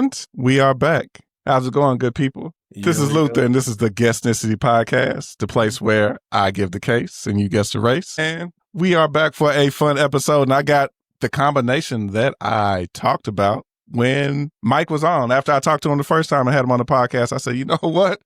And we are back. How's it going, good people? This is Luther, and this is the Guessnicity Podcast, the place where I give the case and you guess the race. And we are back for a fun episode, and I got the combination that I talked about when Mike was on. After I talked to him the first time I had him on the podcast, I said, you know what?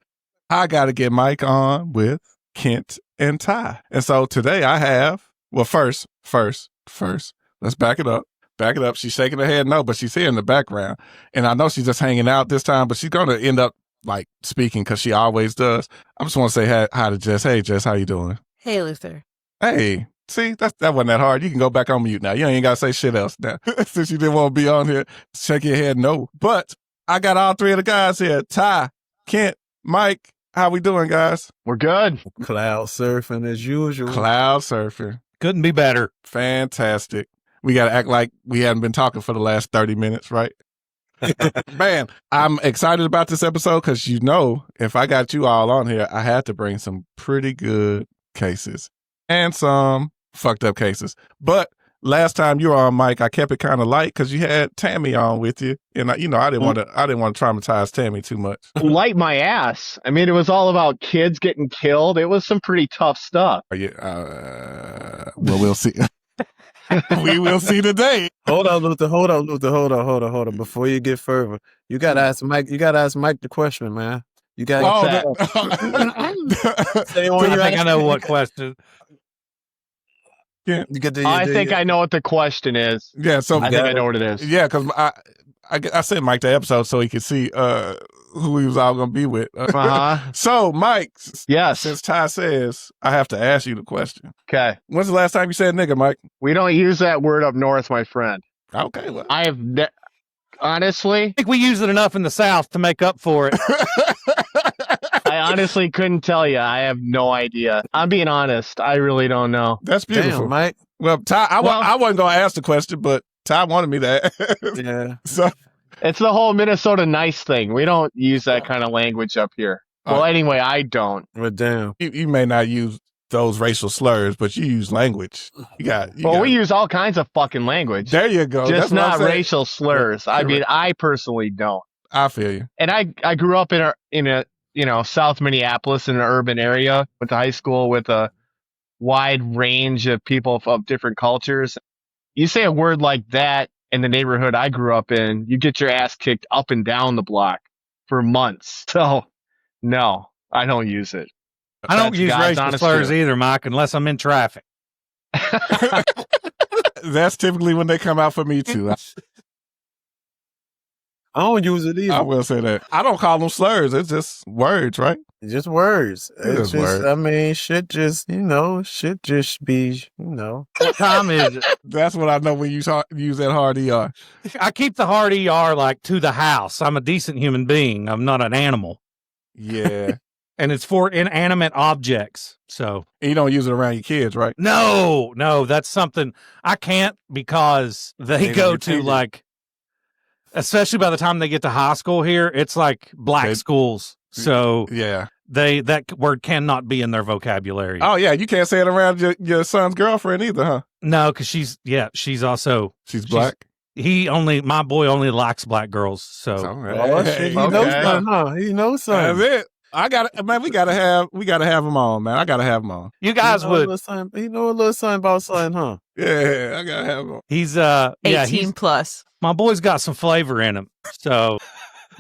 I got to get Mike on with Kent and Ty. And so today I have, well, first, let's back it up. Back it up. She's shaking her head no, but she's here in the background. And I know she's just hanging out this time, but she's going to end up like speaking because she always does. I just want to say hi to Jess. Hey, Jess, how you doing? Hey, Luther. Hey, see, that wasn't that hard. You can go back on mute now. You ain't got to say shit else now. Since you didn't want to be on here, shake your head no. But I got all three of the guys here. Ty, Kent, Mike. How we doing, guys? We're good. Cloud surfing as usual. Cloud surfing. Couldn't be better. Fantastic. We got to act like we hadn't been talking for the last 30 minutes, right? Man, I'm excited about this episode because, you know, if I got you all on here, I had to bring some pretty good cases and some fucked up cases. But last time you were on, Mike, I kept it kind of light because you had Tammy on with you. And, I didn't want to traumatize Tammy too much. Light my ass. I mean, it was all about kids getting killed. It was some pretty tough stuff. Well, we'll see. We will see today. Hold on, Luther. Hold on. Before you get further, you gotta ask Mike. You gotta ask Mike the question, man. You gotta. I know what question. Yeah. I think I know what the question is. Yeah, so I think I know what it is. Yeah, because I sent Mike the episode so he could see who he was all going to be with. So, Mike, yes. Since Ty says, I have to ask you the question. Okay. When's the last time you said nigga, Mike? We don't use that word up north, my friend. Okay. Well. I have, honestly. I think we use it enough in the South to make up for it. I honestly couldn't tell you. I have no idea. I'm being honest. I really don't know. That's beautiful. Damn, Mike. Well, Ty, I wasn't going to ask the question, but Ty wanted me to ask. Yeah. So. It's the whole Minnesota nice thing. We don't use that kind of language up here. Well, anyway, I don't. Well, damn. You may not use those racial slurs, but you use language. We use all kinds of fucking language. There you go. Just not racial slurs. Yeah, I mean, I personally don't. I feel you. And I grew up in a South Minneapolis in an urban area. Went to high school with a wide range of people of different cultures. You say a word like that in the neighborhood I grew up in, you get your ass kicked up and down the block for months. So, no, I don't use it. I don't use racial slurs either, Mike, unless I'm in traffic. That's typically when they come out for me, too. I don't use it either. I will say that. I don't call them slurs. It's just words, right? It's just words. It's just words. I mean, shit just be, What time is it? That's what I know when you use that hard ER. I keep the hard ER like to the house. I'm a decent human being. I'm not an animal. Yeah. And it's for inanimate objects. So and you don't use it around your kids, right? No, that's something I can't because they go to like, especially by the time they get to high school here, it's like black schools. So yeah, that word cannot be in their vocabulary. Oh yeah, you can't say it around your son's girlfriend either, huh? No, because she's black. My boy only likes black girls. So he knows something, huh? He knows something. That's it. We gotta have him on, man. I gotta have him on. You guys would. He know a little something about something, huh? Yeah, I gotta have him on. He's 18 plus. My boy's got some flavor in him. So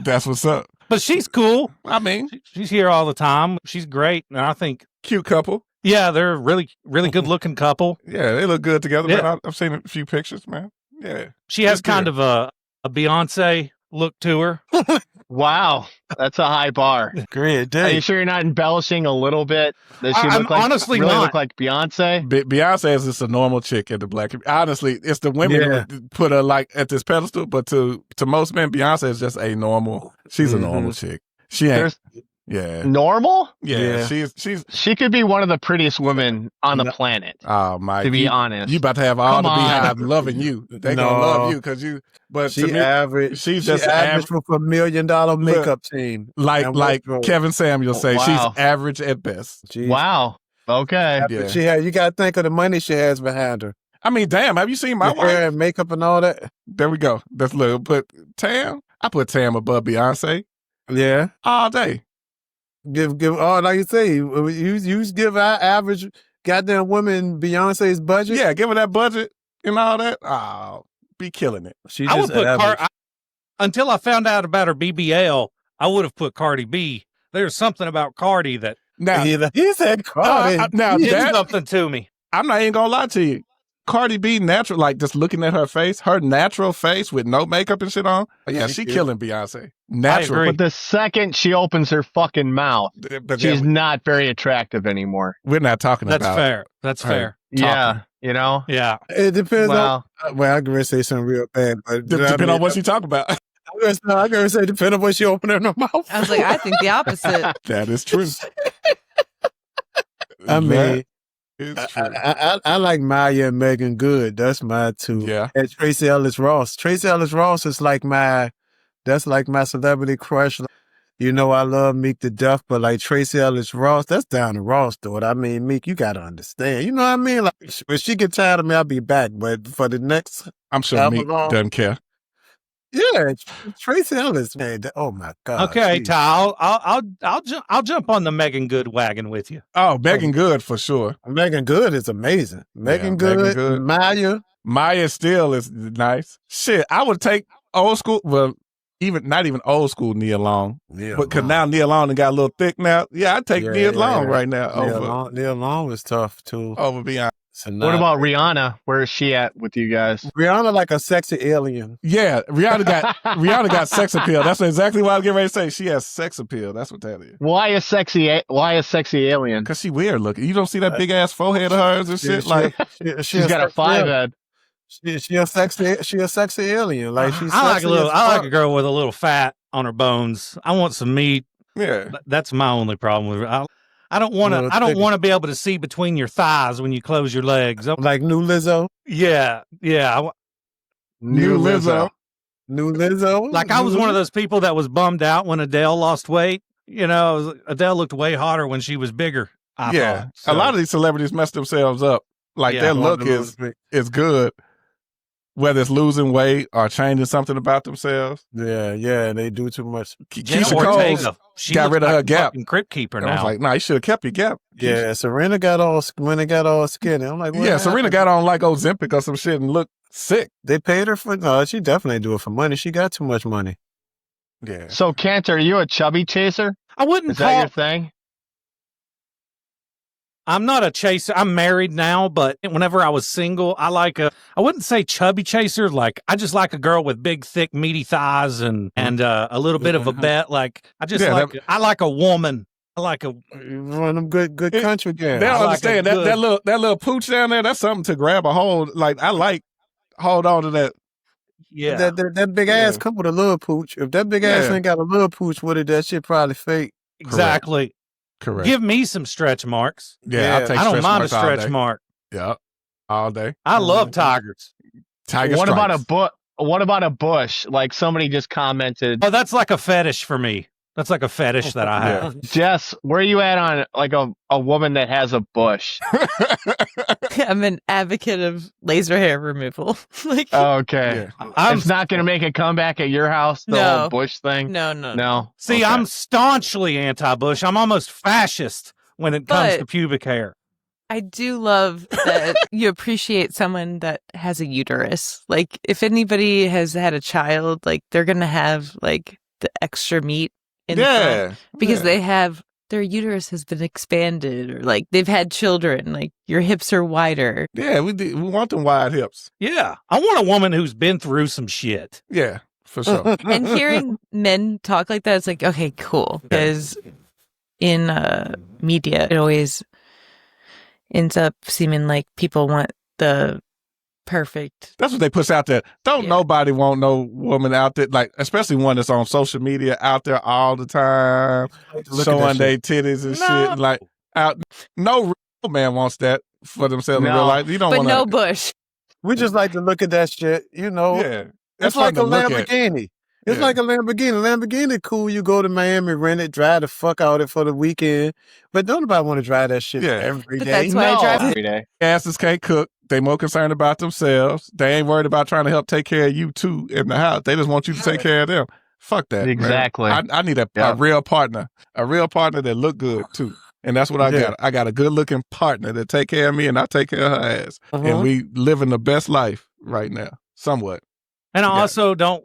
that's what's up. But she's cool. I mean, she's here all the time. She's great, and I think cute couple. Yeah, they're a really, really good looking couple. Yeah, they look good together. Yeah. Man. I've seen a few pictures, man. Yeah, she has kind of a Beyonce look to her. Wow, that's a high bar. Great day. Are you sure you're not embellishing a little bit? Does she honestly really not. look like Beyonce? Beyonce is just a normal chick in the black community. Honestly, it's the women who put her like at this pedestal, but to most men, Beyonce is just a normal. She's a normal chick. She ain't. Normal? Yeah. She could be one of the prettiest women on the planet. Oh my! To be honest, you about to have all the beehive loving you. They gonna love you because you. But she's average. She's just average for $1 million makeup team. Like Kevin Samuels say, she's average at best. Jeez. Wow. Okay. Yeah. You got to think of the money she has behind her. I mean, damn. Have you seen my wife? Hair and makeup and all that. There we go. That's little. But Tam, I put Tam above Beyonce. Yeah. All day. Give like you say, you give our average goddamn woman Beyonce's budget. Yeah, give her that budget and all that. Oh, be killing it. She I just would put until I found out about her BBL, I would have put Cardi B. There's something about Cardi that Now he said Cardi. Now did that, something to me. I'm not even gonna lie to you. Cardi B natural, like just looking at her natural face with no makeup and shit on. Yeah, she killing Beyonce. Natural. But the second she opens her fucking mouth, she's not very attractive anymore. We're not talking That's about fair. That's fair. Yeah, you know? Yeah. It depends Well, on. Well, I'm gonna say something real bad, but depending on what she talk about. I'm gonna say depending on what she open her mouth. I was like, I think the opposite. That is true. I mean, it's true. I like Maya and Megan Good. That's my two. Yeah. And Tracy Ellis Ross. Tracy Ellis Ross is that's like my celebrity crush. You know, I love Meek to death, but like Tracy Ellis Ross, that's down to Ross, dude. I mean, Meek, you gotta understand. You know what I mean? Like, when she get tired of me, I'll be back. But for the next, I'm sure Meek doesn't care. yeah, Tracy Ellis, man. Oh my God. Okay, geez. Ty, I'll jump on the Megan Good wagon with you. Oh, Megan Good for sure. Megan Good is amazing. Megan Good, Maya still is nice. Shit, I would take old school. Well, not even old school Nia Long. Yeah, but because now Nia Long got a little thick now. Yeah, I'd take Nia Long right now Nia Long is tough too. Over Beyonce. What about Rihanna? Where is she at with you guys? Rihanna like a sexy alien. Yeah, Rihanna got sex appeal. That's exactly what I was getting ready to say. She has sex appeal. That's what that is. Why a sexy alien? Because she weird looking. You don't see that big ass forehead of hers and shit. She's got a 5 head. She a sexy alien. Like she's. I like a girl with a little fat on her bones. I want some meat. Yeah, that's my only problem with her. I don't want to be able to see between your thighs when you close your legs. Like new Lizzo. Yeah. New Lizzo. Like I was one of those people that was bummed out when Adele lost weight. You know, Adele looked way hotter when she was bigger. I thought. So, a lot of these celebrities mess themselves up. Like their look is good. Whether it's losing weight or changing something about themselves. Yeah, they do too much. Keisha Cole got rid of her gap. Crypt keeper now. I was like, nah, you should have kept your gap. Yeah, Serena got all skinny. I'm like, Serena got on like Ozempic or some shit and looked sick. They paid her for no. She definitely do it for money. She got too much money. Yeah. So, Cantor, are you a chubby chaser? I wouldn't. Is that your thing? I'm not a chaser. I'm married now, but whenever I was single, I wouldn't say chubby chaser. Like, I just like a girl with big, thick, meaty thighs and a little bit of a bet. Like, I like a woman. I like one of them good country games. They don't understand that little pooch down there. That's something to grab a hold. Like, hold on to that. Yeah. That big ass come with a little pooch. If that big ass ain't got a little pooch with it, that shit probably fake. Exactly. Correct. Give me some stretch marks. Yeah, I'll take I don't mind a stretch stretch mark. Yeah, all day. I love tigers. What about a bush? Like somebody just commented. Oh, that's like a fetish for me. That's like a fetish that I have. Jess, where are you at on like a woman that has a bush? I'm an advocate of laser hair removal. Okay. Yeah. It's not going to make a comeback at your house, the whole bush thing? No. See, I'm staunchly anti-bush. I'm almost fascist when it comes to pubic hair. I do love that you appreciate someone that has a uterus. Like, if anybody has had a child, like, they're going to have, like, the extra meat in the front because they have their uterus has been expanded or like they've had children, like your hips are wider. Yeah, we want them wide hips. Yeah. I want a woman who's been through some shit. Yeah, for sure. And hearing men talk like that, it's like, okay, cool. Because in media, it always ends up seeming like people want the perfect. That's what they push out there. Don't nobody want no woman out there, like especially one that's on social media out there all the time, showing their titties and shit. Like no real man wants that for themselves in real life. You don't want no bush. We just like to look at that shit, you know. Yeah, it's like a Lamborghini. It's like a Lamborghini. Lamborghini cool. You go to Miami, rent it, drive the fuck out it for the weekend. But don't nobody want to drive that shit every day. That's why I drive every day. Asses can't cook. They more concerned about themselves. They ain't worried about trying to help take care of you too in the house. They just want you to take care of them. Fuck that. Exactly. Man. I need a real partner. A real partner that look good too. And that's what I got. I got a good looking partner that take care of me and I take care of her ass. And we living the best life right now. Somewhat. And I also don't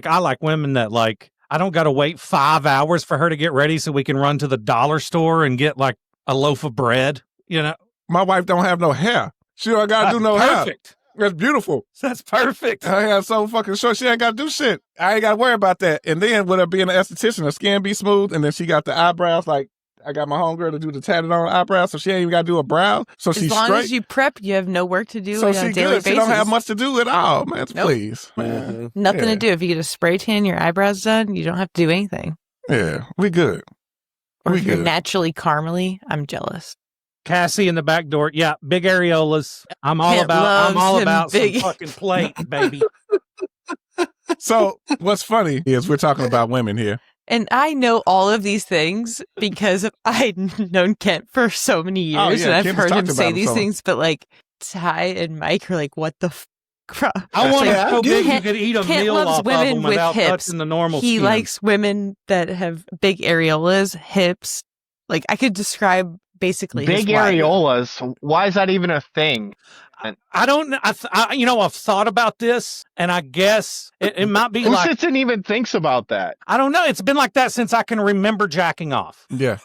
I like women that like, I don't got to wait 5 hours for her to get ready so we can run to the dollar store and get like a loaf of bread, you know? My wife don't have no hair. She don't got to do no hair. Perfect. That's beautiful. That's perfect. Her hair's so fucking short. She ain't got to do shit. I ain't got to worry about that. And then with her being an esthetician, her skin be smooth. And then she got the eyebrows. Like, I got my homegirl to do the tatted on eyebrows. So she ain't even got to do a brow. So she's straight. As long as you prep, you have no work to do so on a daily basis. She don't have much to do at all, man. Please. Man. Nothing to do. If you get a spray tan, your eyebrows done, you don't have to do anything. Yeah, we good. Or if you're naturally caramely, I'm jealous. Cassie in the back door. Yeah, big areolas. I'm all about some fucking plate, baby. So what's funny is we're talking about women here. And I know all of these things because I've known Kent for so many years, and I've heard him say these things. But like Ty and Mike are like, "What the fuck?" I want to so big you could eat a meal off of them without touching the normal He skin. likes women that have big areolas, hips. Like I could describe basically big areolas. Why is that even a thing? I don't know. I've thought about this, and I guess it might be Who like... sits and even thinks about that? I don't know. It's been like that since I can remember jacking off. Yeah.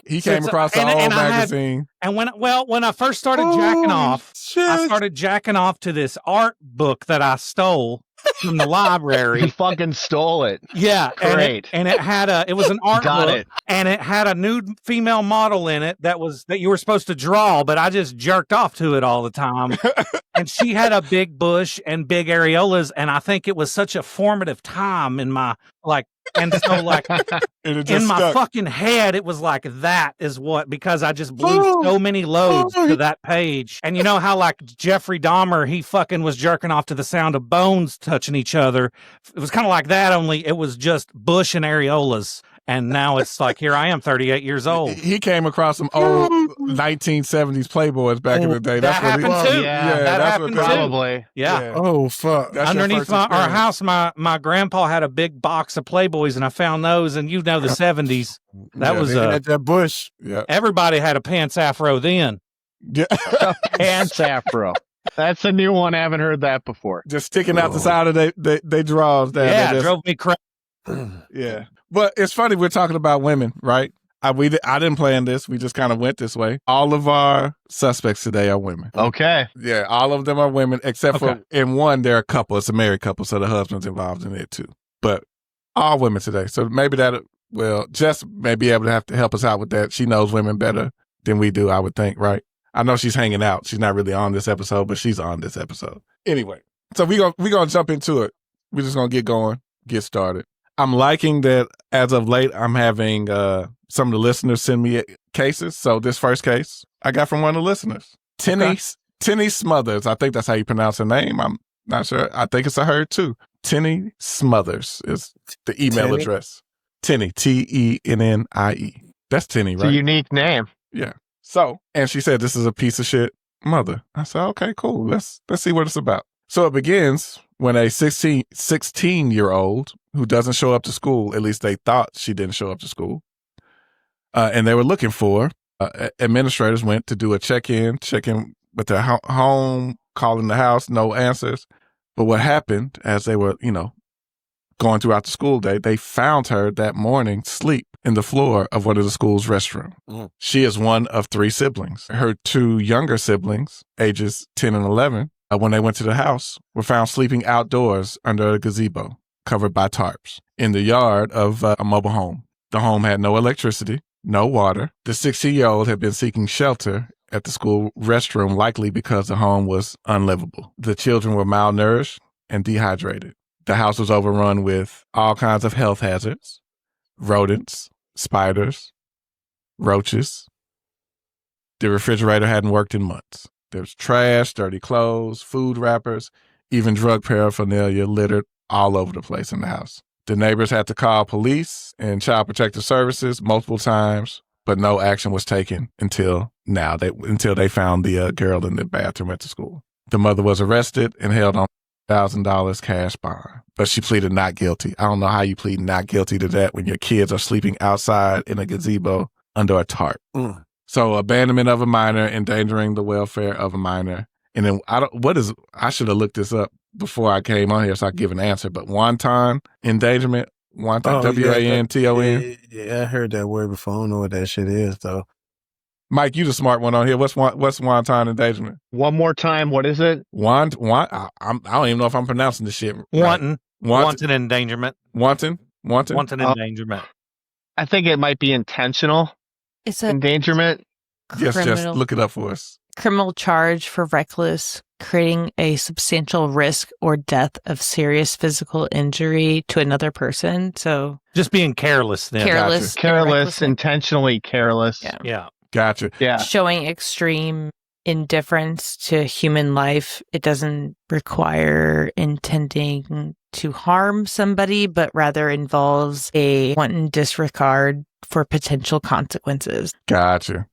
He came across the old magazine. And when I first started jacking off, I started jacking off to this art book that I stole from the library. You fucking stole it. Yeah. Great. And it was an art book. And it had a nude female model in it that you were supposed to draw, but I just jerked off to it all the time. And she had a big bush and big areolas, and I think it was such a formative time in my in my fucking head, it was like that is what, because I just blew so many loads to that page. And you know how like Jeffrey Dahmer, he fucking was jerking off to the sound of bones touching each other. It was kind of like that, only it was just bush and areolas. And now it's like, here I am, 38 years old. He came across some old 1970s Playboys back in the day. That happened too. Yeah, that happened too. Probably. Yeah. Oh, fuck. That's underneath our house, my grandpa had a big box of Playboys, and I found those. And you know, the 70s. That was that bush. Yeah. Everybody had a pants afro then. Yeah. Pants afro. That's a new one. I haven't heard that before. Just sticking out the side of they drawers. Yeah, it drove me crazy. Yeah. But it's funny, we're talking about women, right? I didn't plan this. We just kind of went this way. All of our suspects today are women. Okay. Yeah, all of them are women, except for in one, they're a couple. It's a married couple, so the husband's involved in it too. But all women today. So maybe Jess may be able to have to help us out with that. She knows women better than we do, I would think, right? I know she's hanging out. She's not really on this episode, but she's on this episode. Anyway, so we're gonna jump into it. We're just gonna get going, get started. I'm liking that as of late, I'm having some of the listeners send me cases. So this first case I got from one of the listeners. Tinny Smothers. I think that's how you pronounce her name. I'm not sure. I think it's a her too. Tinny Smothers is the email address. Tinny, Tennie. That's Tinny, right? It's a unique name. Yeah. So, and she said, this is a piece of shit mother. I said, okay, cool. Let's see what it's about. So it begins when a 16-year-old who doesn't show up to school, at least they thought she didn't show up to school, and they were looking for, administrators went to do a check-in with their home, calling the house, no answers. But what happened as they were, going throughout the school day, they found her that morning asleep in the floor of one of the school's restroom. Mm. She is one of 3 siblings. Her 2 younger siblings, ages 10 and 11, when they went to the house, were found sleeping outdoors under a gazebo covered by tarps in the yard of a mobile home. The home had no electricity, no water. The 16-year-old had been seeking shelter at the school restroom, likely because the home was unlivable. The children were malnourished and dehydrated. The house was overrun with all kinds of health hazards, rodents, spiders, roaches. The refrigerator hadn't worked in months. There was trash, dirty clothes, food wrappers, even drug paraphernalia littered all over the place in the house. The neighbors had to call police and child protective services multiple times, but no action was taken until they found the girl in the bathroom at the school. The mother was arrested and held on $100,000 cash bond, but she pleaded not guilty. I don't know how you plead not guilty to that when your kids are sleeping outside in a gazebo under a tarp. So abandonment of a minor, endangering the welfare of a minor. And then I should have looked this up before I came on here so I could give an answer, but wanton endangerment, wanton, W-A-N-T-O-N. Yeah, I heard that word before. I don't know what that shit is, though. Mike, you the smart one on here. What's wanton endangerment? One more time. What is it? I don't even know if I'm pronouncing this shit. Wanton endangerment. Wanton endangerment. I think it might be intentional. It's a endangerment. Yes, just look it up for us. Criminal charge for reckless creating a substantial risk or death of serious physical injury to another person. So just being careless then. Careless, intentionally careless. Yeah. Gotcha. Yeah. Showing extreme indifference to human life. It doesn't require intending to harm somebody, but rather involves a wanton disregard for potential consequences. Gotcha.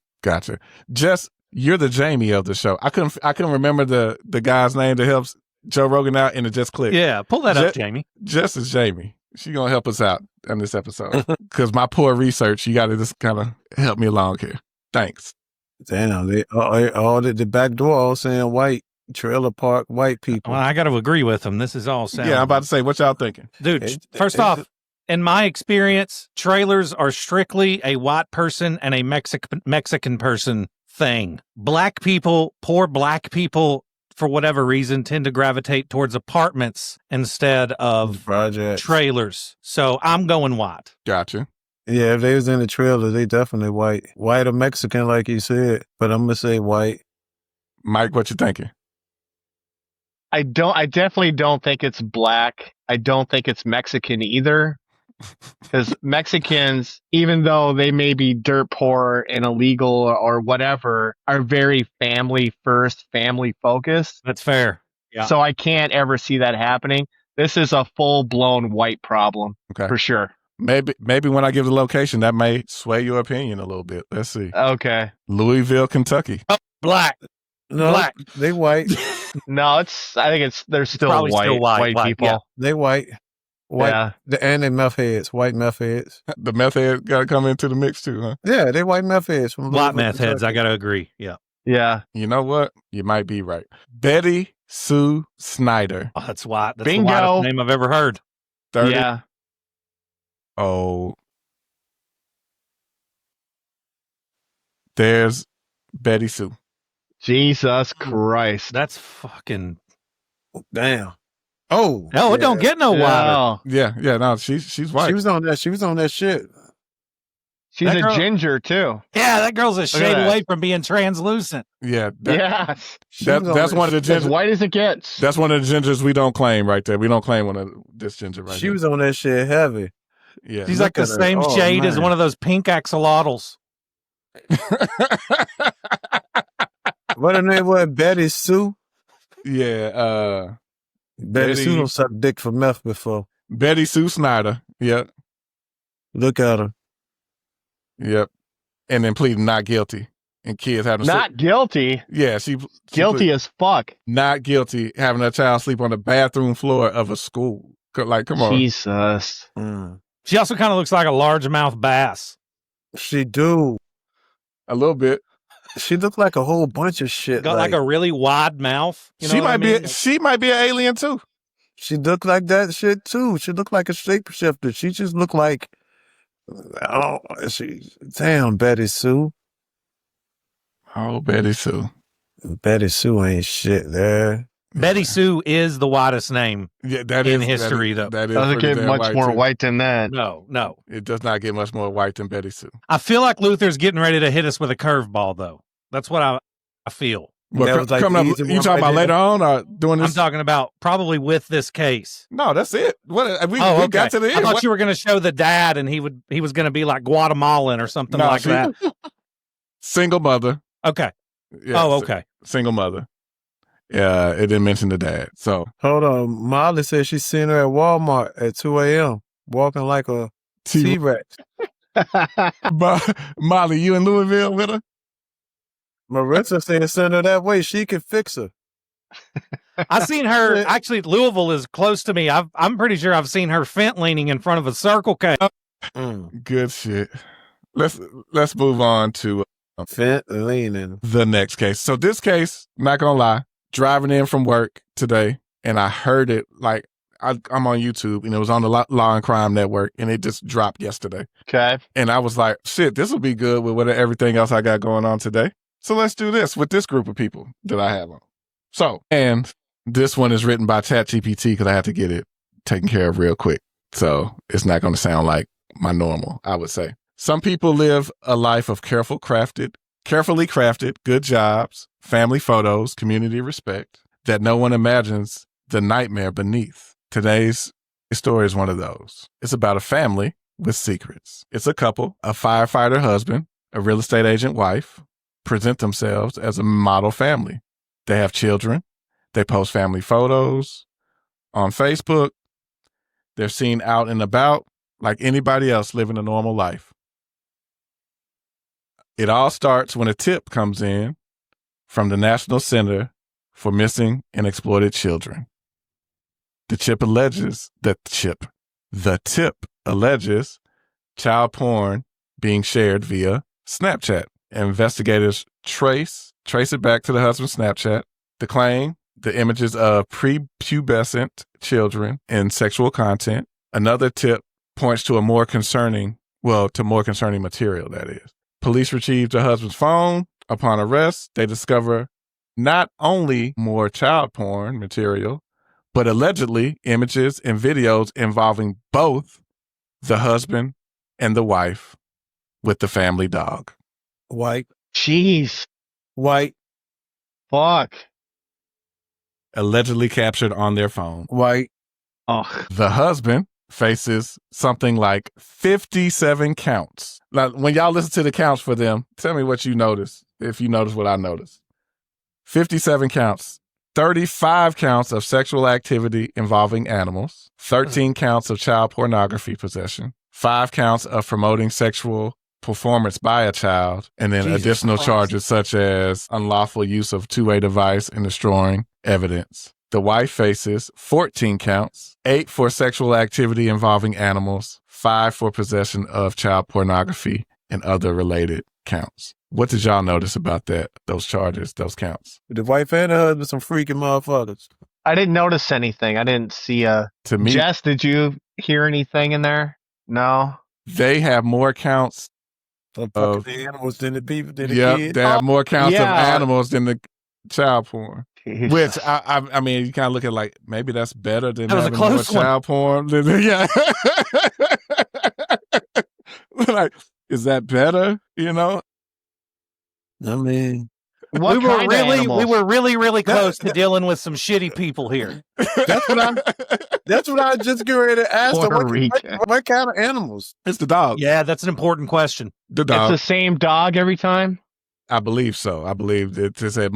Jess, you're the Jamie of the show. I couldn't remember the guy's name that helps Joe Rogan out, and it just clicked. Yeah, pull that up, Jamie. Jess is Jamie. She gonna help us out on this episode because my poor research. You got to just kind of help me along here. Thanks. Damn, they all the back door all saying white trailer park white people. Well, I got to agree with them. This is all sound. Yeah, I'm about to say, what y'all thinking, dude? First off, in my experience, trailers are strictly a white person and a Mexican person thing. Black people, poor black people, for whatever reason, tend to gravitate towards apartments instead of projects, trailers. So I'm going white. Gotcha. Yeah, if they was in the trailer, they definitely white. White or Mexican, like you said. But I'm going to say white. Mike, what you thinking? I definitely don't think it's black. I don't think it's Mexican either. Because Mexicans, even though they may be dirt poor and illegal or whatever, are very family first, family focused. That's fair. Yeah. So I can't ever see that happening. This is a full blown white problem for sure. Maybe when I give the location, that may sway your opinion a little bit. Let's see. Okay. Louisville, Kentucky. Oh, black. No, black. They white. No, they're still white people. Yeah. They white. White. Yeah. And they meth heads. White meth heads. The meth head got to come into the mix too, huh? Yeah, they white meth heads. White meth heads. I got to agree. Yeah. Yeah. You know what? You might be right. Betty Sue Snyder. Oh, that's white. That's Bingo. the whitest name I've ever heard. 30. Yeah. Oh. There's Betty Sue. Jesus Christ. That's fucking... Damn. Oh. No, it don't get no wider. Yeah, no, she's white. She was on that shit. She's a ginger too. Yeah, that girl's a shade away from being translucent. Yeah. Yes. That's one of the gingers. As white as it gets. That's one of the gingers we don't claim right there. We don't claim one of this ginger right She was on that shit heavy. Yeah. She's like the same shade as one of those pink axolotls. What her name was? Betty Sue? Yeah. Betty Sue don't suck dick for meth before. Betty Sue Snyder. Yep. Look at her. Yep. And then pleading not guilty. And kids having not guilty. Yeah, she guilty as fuck. Not guilty, having a child sleep on the bathroom floor of a school. Like, come on. Jesus. She also kind of looks like a largemouth bass. She do. A little bit. She looked like a whole bunch of shit. Got like a really wide mouth. You know she might be an alien too. She looked like that shit too. She looked like a shapeshifter. She just looked like, damn, Betty Sue. Oh, Betty Sue. Betty Sue ain't shit there. Betty Sue is the whitest name in history, though. That doesn't get much more white than that. No. It does not get much more white than Betty Sue. I feel like Luther's getting ready to hit us with a curveball, though. That's what I feel. Well, was like coming up, you talking about later on or doing this? I'm talking about probably with this case. No, that's it. We okay. got to the end. I thought you were going to show the dad and he was going to be like Guatemalan or something like that. Single mother. Okay. Yeah, okay. Single mother. Yeah, it didn't mention the dad. So hold on. Molly said she seen her at Walmart at 2 a.m. walking like a T-Rex. Molly, you in Louisville with her? Marissa said send her that way. She could fix her. I seen her. Actually, Louisville is close to me. I'm pretty sure I've seen her fent leaning in front of a Circle K. Good shit. Let's move on to fent leaning. The next case. So this case, not gonna lie, driving in from work today, and I heard it like I'm on YouTube, and it was on the Law and Crime Network, and it just dropped yesterday. Okay. And I was like, shit, this will be good with everything else I got going on today. So let's do this with this group of people that I have on. So, and this one is written by ChatGPT because I had to get it taken care of real quick. So it's not going to sound like my normal, I would say. Some people live a life of carefully crafted, good jobs, family photos, community respect that no one imagines the nightmare beneath. Today's story is one of those. It's about a family with secrets. It's a couple, a firefighter husband, a real estate agent wife, present themselves as a model family. They have children. They post family photos on Facebook. They're seen out and about like anybody else living a normal life. It all starts when a tip comes in from the National Center for Missing and Exploited Children. The tip alleges child porn being shared via Snapchat. Investigators trace it back to the husband's Snapchat. The claim, the images of prepubescent children and sexual content. Another tip points to more concerning material, that is. Police retrieved the husband's phone. Upon arrest, they discover not only more child porn material, but allegedly images and videos involving both the husband and the wife with the family dog. White. Jeez. White. Fuck. Allegedly captured on their phone. White. Oh. The husband faces something like 57 counts. Now, when y'all listen to the counts for them, tell me what you notice, if you notice what I noticed. 57 counts. 35 counts of sexual activity involving animals, 13 counts of child pornography possession, 5 counts of promoting sexual performance by a child, and then additional charges such as unlawful use of two-way device and destroying evidence. The wife faces 14 counts, 8 for sexual activity involving animals, 5 for possession of child pornography, and other related counts. What did y'all notice about that? Those charges, those counts? The wife and the husband, some freaking motherfuckers. I didn't notice anything. I didn't see To me, Jess, did you hear anything in there? No. they have more counts. Of the animals than the people, than the Yep, kids. they have more counts of yeah. animals than the child porn. Jeez. Which I mean, you kind of look at like maybe that's better than That was a having more close one. child porn. Yeah, like is that better? You know, I mean, What we were kind of animals? really close to dealing with some shitty people here. that's what I was just getting ready to ask. Puerto What, Rican. what kind of animals? it's the dog. Yeah, that's an important question. The It's dog. the same dog every time? I believe so. I believe it said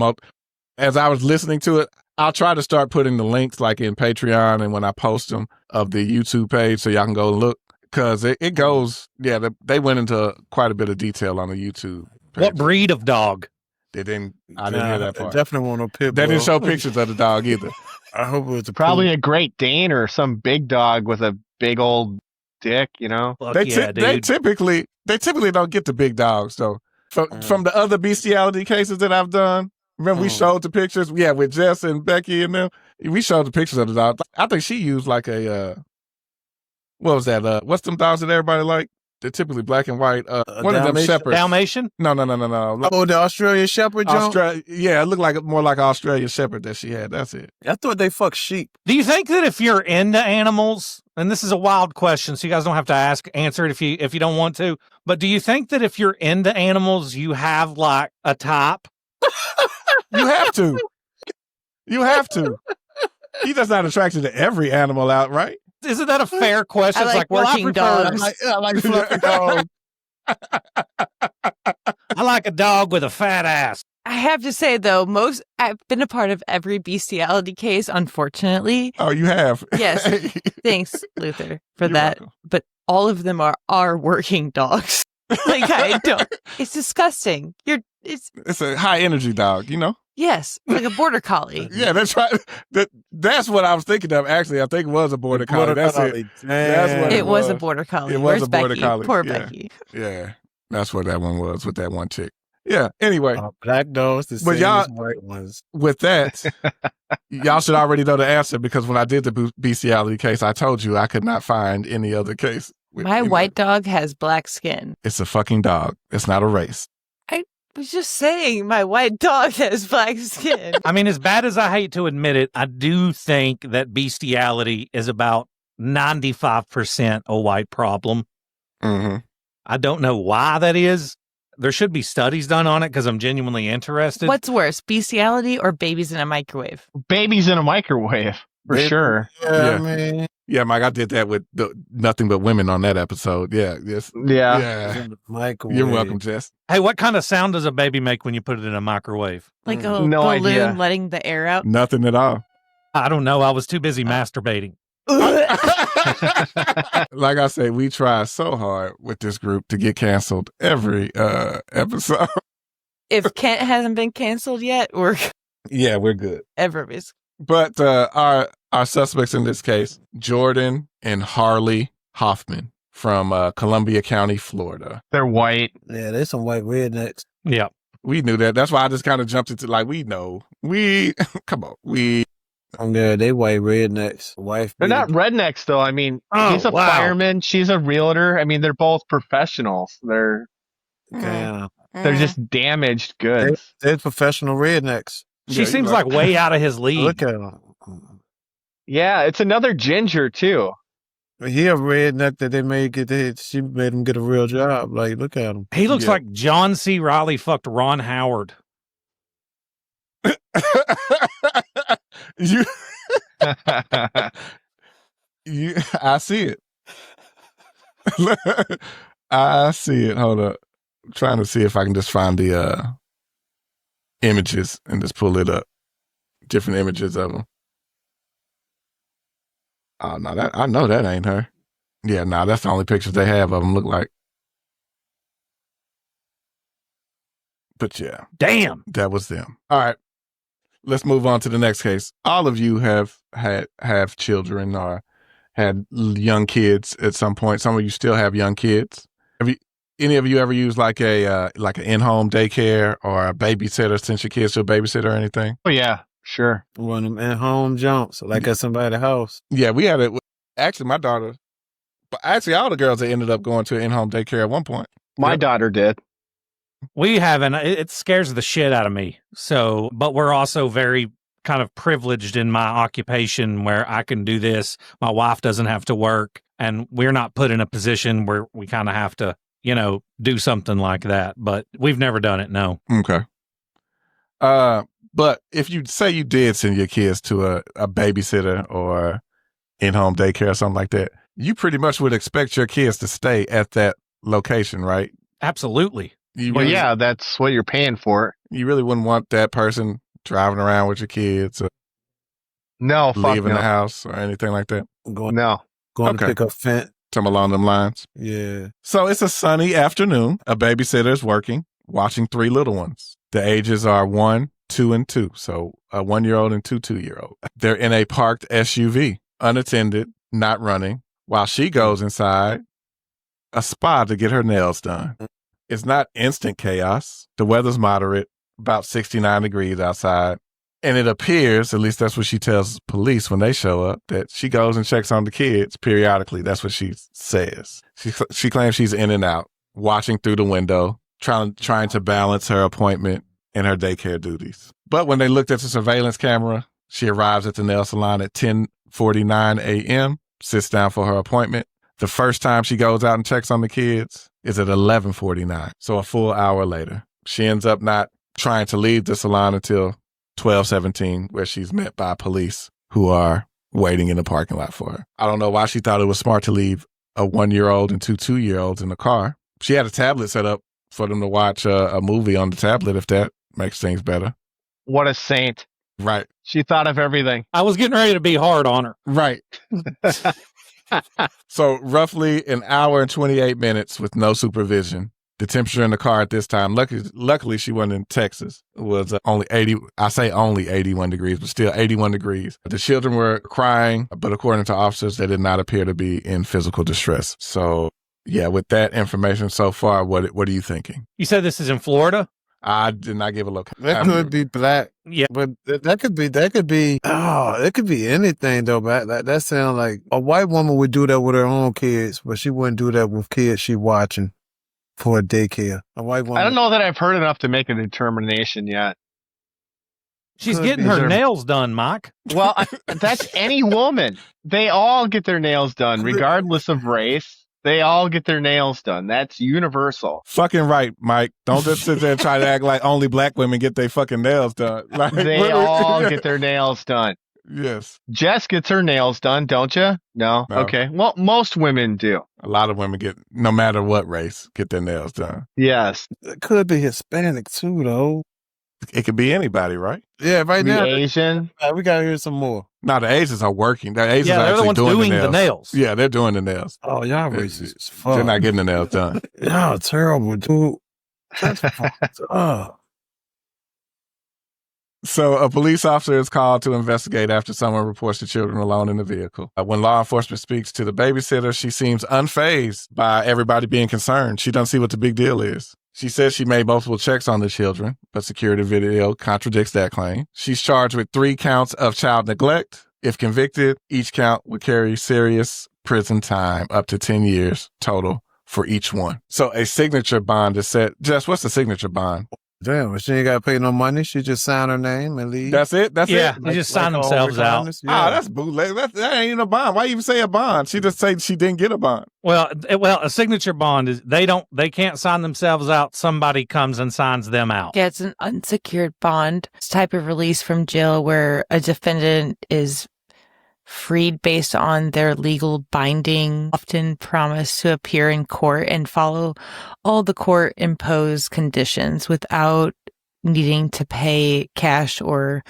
as I was listening to it, I'll try to start putting the links like in Patreon and when I post them of the YouTube page so y'all can go look because it goes. Yeah, they went into quite a bit of detail on the YouTube page. What breed of dog? They didn't. I didn't hear that part. Definitely want no pit They bull. didn't show pictures of the dog either. I hope it was a Probably poodle. a Great Dane or some big dog with a big old dick, you know? Fuck They yeah, they dude. typically don't get the big dogs though. From the other bestiality cases that I've done, remember we showed the pictures? Yeah, with Jess and Becky and them. We showed the pictures of the dog. I think she used like a what was that? What's them dogs that everybody like? They're typically black and white. One of them Dalmatian? shepherds. Dalmatian? No. Oh, the Australian Shepherd, John? Australia. Yeah, it looked like more like an Australian shepherd that she had. That's it. I thought they fuck sheep. Do you think that if you're into animals, and this is a wild question, so you guys don't have to answer it if you don't want to, but do you think that if you're into animals, you have like a type? You have to. You have to. He just not attracted to every animal out, right? Isn't that a fair question? I It's like well, working I prefer- dogs. I like fluffy dogs. I like a dog with a fat ass. I have to say though, I've been a part of every bestiality case, unfortunately. Oh, you have. Yes. Thanks, Luther, for You're that. welcome. But all of them are working dogs. Like I don't. It's disgusting. It's It's a high energy dog, you know? Yes, like a border collie. Yeah, that's right. That's what I was thinking of. Actually, I think it was a border collie. That's it. That's what It was a border collie. It was Where's a border Becky? collie. Poor Yeah. Becky. Yeah, that's what that one was with that one chick. Yeah. Anyway, Black dogs, the But same y'all- as white ones. with that, y'all should already know the answer because when I did the bestiality case, I told you I could not find any other case. My white dog has black skin. It's a fucking dog. It's not a race. I was just saying my white dog has black skin. I mean, as bad as I hate to admit it, I do think that bestiality is about 95% a white problem. Mm-hmm. I don't know why that is. There should be studies done on it because I'm genuinely interested. What's worse, bestiality or babies in a microwave? Babies in a microwave, for sure. Yeah. I mean, Yeah, Mike, I did that with Nothing But Women on that episode. Yeah, yes. Yeah. Yeah. microwave. You're welcome, Jess. Hey, what kind of sound does a baby make when you put it in a microwave? Like a No balloon idea. letting the air out? Nothing at all. I don't know. I was too busy masturbating. Like I say, we try so hard with this group to get canceled every episode. If Kent hasn't been canceled yet, we're Yeah, we're good. ever is. But our suspects in this case, Jordan and Harley Hoffman from Columbia County, Florida. They're white. Yeah, there's some white rednecks. Yeah. We knew that. That's why I just kind of jumped into we know. Come on. Yeah, they white rednecks. Wife. They're not rednecks, though. I mean, Oh, he's a wow. fireman. She's a realtor. I mean, they're both professionals. They're Yeah. just damaged goods. They're professional rednecks. She seems like way out of his league. Look at him. Yeah, it's another ginger, too. He a redneck that they made she made him get a real job. Like, look at him. He looks Yeah. like John C. Reilly fucked Ron Howard. you, I see it. I see it. Hold up. I'm trying to see if I can just find the images and just pull it up. Different images of them. Oh, no, I know that ain't her. Yeah, no, that's the only pictures they have of them look like. But yeah, Damn. that was them. All right. Let's move on to the next case. All of you have children or had young kids at some point. Some of you still have young kids. Any of you ever used like an in-home daycare or a babysitter, sent your kids to a babysitter or anything? Oh, yeah, sure. One of them in-home jumps, like at somebody's house. Yeah, we had it. Actually, my daughter, but actually all the girls that ended up going to an in-home daycare at one point. My Yep. daughter did. We haven't. It scares the shit out of me. So, but we're also very kind of privileged in my occupation where I can do this. My wife doesn't have to work, and we're not put in a position where we kind of have to, do something like that. But we've never done it. No. Okay. But if you say you did send your kids to a babysitter or in-home daycare or something like that, you pretty much would expect your kids to stay at that location, right? Absolutely. Well, yeah, that's what you're paying for. You really wouldn't want that person driving around with your kids or No, fuck leaving no. the house or anything like that. Going No. to Okay. pick up Fent. Something along them lines. Yeah. So it's a sunny afternoon. A babysitter is working, watching 3 little ones. The ages are 1, 2, and 2. So a 1-year-old and 2 2-year-old. They're in a parked SUV, unattended, not running, while she goes inside a spa to get her nails done. It's not instant chaos. The weather's moderate, about 69 degrees outside. And it appears, at least that's what she tells police when they show up, that she goes and checks on the kids periodically. That's what she says. She claims she's in and out, watching through the window, trying to balance her appointment and her daycare duties. But when they looked at the surveillance camera, she arrives at the nail salon at 10:49 a.m., sits down for her appointment. The first time she goes out and checks on the kids is at 11:49, so a full hour later. She ends up not trying to leave the salon until 12:17, where she's met by police who are waiting in the parking lot for her. I don't know why she thought it was smart to leave a 1-year-old and 2 2-year-olds in the car. She had a tablet set up for them to watch a movie on the tablet, if that makes things better. What a saint. Right. She thought of everything. I was getting ready to be hard on her. Right. So roughly an hour and 28 minutes with no supervision. The temperature in the car at this time, luckily she wasn't in Texas, was only 80. I say only 81 degrees, but still 81 degrees. The children were crying, but according to officers, they did not appear to be in physical distress. So, yeah, with that information so far, what are you thinking? You said this is in Florida? I did not give a look. That could be black. Yeah. But that could be, it could be anything though, but that sounds like a white woman would do that with her own kids, but she wouldn't do that with kids she watching for a daycare. A white woman. I don't know that I've heard enough to make a determination yet. She's getting her nails done, Mike. Well, that's any woman. They all get their nails done, regardless of race. They all get their nails done. That's universal. Fucking right, Mike. Don't just sit there and try to act like only black women get their fucking nails done. Like, they all get their nails done. Yes. Jess gets her nails done, don't you? No? Okay. Well, most women do. A lot of women get, no matter what race, get their nails done. Yes. It could be Hispanic too, though. It could be anybody, right? Yeah, right now. Asian. We got to hear some more. No, the Asians are working. The Asians are they're the actually ones doing the nails. Yeah, they're doing the nails. Oh, y'all racist as fuck. They're not getting the nails done. Y'all terrible, dude. That's fucked up. So a police officer is called to investigate after someone reports the children alone in the vehicle. When law enforcement speaks to the babysitter, she seems unfazed by everybody being concerned. She doesn't see what the big deal is. She says she made multiple checks on the children, but security video contradicts that claim. She's charged with 3 counts of child neglect. If convicted, each count would carry serious prison time, up to 10 years total for each one. So a signature bond is set. Jess, what's the signature bond? Damn, she ain't got to pay no money. She just sign her name and leave. That's it? That's it? They just sign themselves out. Yeah. That's bootleg. That ain't a bond. Why even say a bond? She just said she didn't get a bond. Well, a signature bond is they can't sign themselves out. Somebody comes and signs them out. Yeah, it's an unsecured bond. It's a type of release from jail where a defendant is freed based on their legal binding, often promise to appear in court and follow all the court-imposed conditions without needing to pay cash or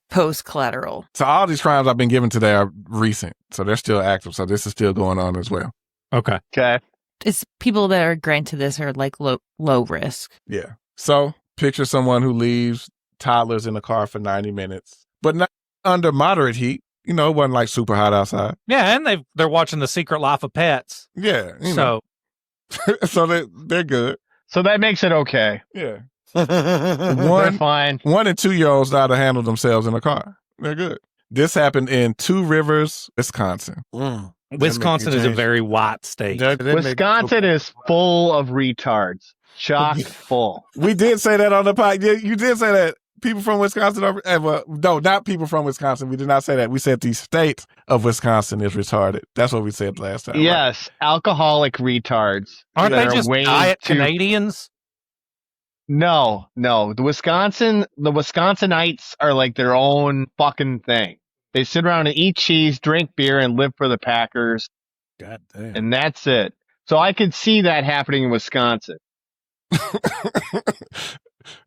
post collateral. So all these crimes I've been given today are recent, so they're still active. So this is still going on as well. Okay. It's people that are granted this are like low risk. Yeah. So picture someone who leaves toddlers in the car for 90 minutes, but not under moderate heat. You know, it wasn't like super hot outside. Yeah, and they're watching The Secret Life of Pets. Yeah. So they're good. So that makes it okay. Yeah. They're fine. 1 and 2 year olds know how to handle themselves in a car. They're good. This happened in Two Rivers, Wisconsin. Wisconsin is a very white state. Wisconsin is full of retards. Chock full. We did say that on the podcast. You did say that. People from Wisconsin no, not people from Wisconsin. We did not say that. We said the state of Wisconsin is retarded. That's what we said last time. Yes, right? Alcoholic retards. Aren't they just diet Canadians? No. The Wisconsinites are like their own fucking thing. They sit around and eat cheese, drink beer, and live for the Packers. God damn. And that's it. So I could see that happening in Wisconsin.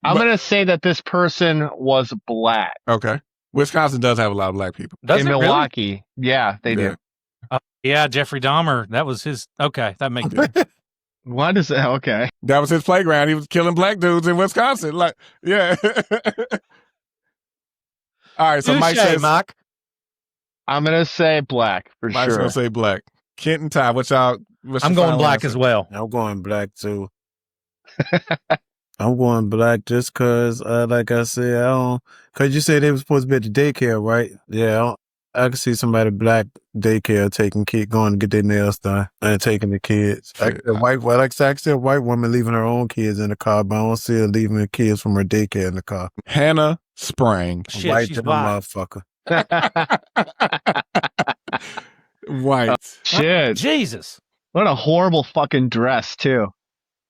I'm going to say that this person was black. Okay. Wisconsin does have a lot of black people. In Milwaukee. Really? Yeah, they do. Yeah, Jeffrey Dahmer. That was his. Okay, that makes sense. What is that? Okay. That was his playground. He was killing black dudes in Wisconsin. Like, yeah. All right, so Mike says... Mike. I'm going to say black for Mike's sure. going to say black. Kent and Ty, I'm going black as well. I'm going black too. I'm going black just because, like I said, because you said they were supposed to be at the daycare, right? Yeah, I can see somebody black daycare taking going to get their nails done and taking the kids. Like a white woman leaving her own kids in the car, but I don't see her leaving the kids from her daycare in the car. Hannah Sprang. Shit, white she's motherfucker. White. Shit. Jesus. What a horrible fucking dress, too.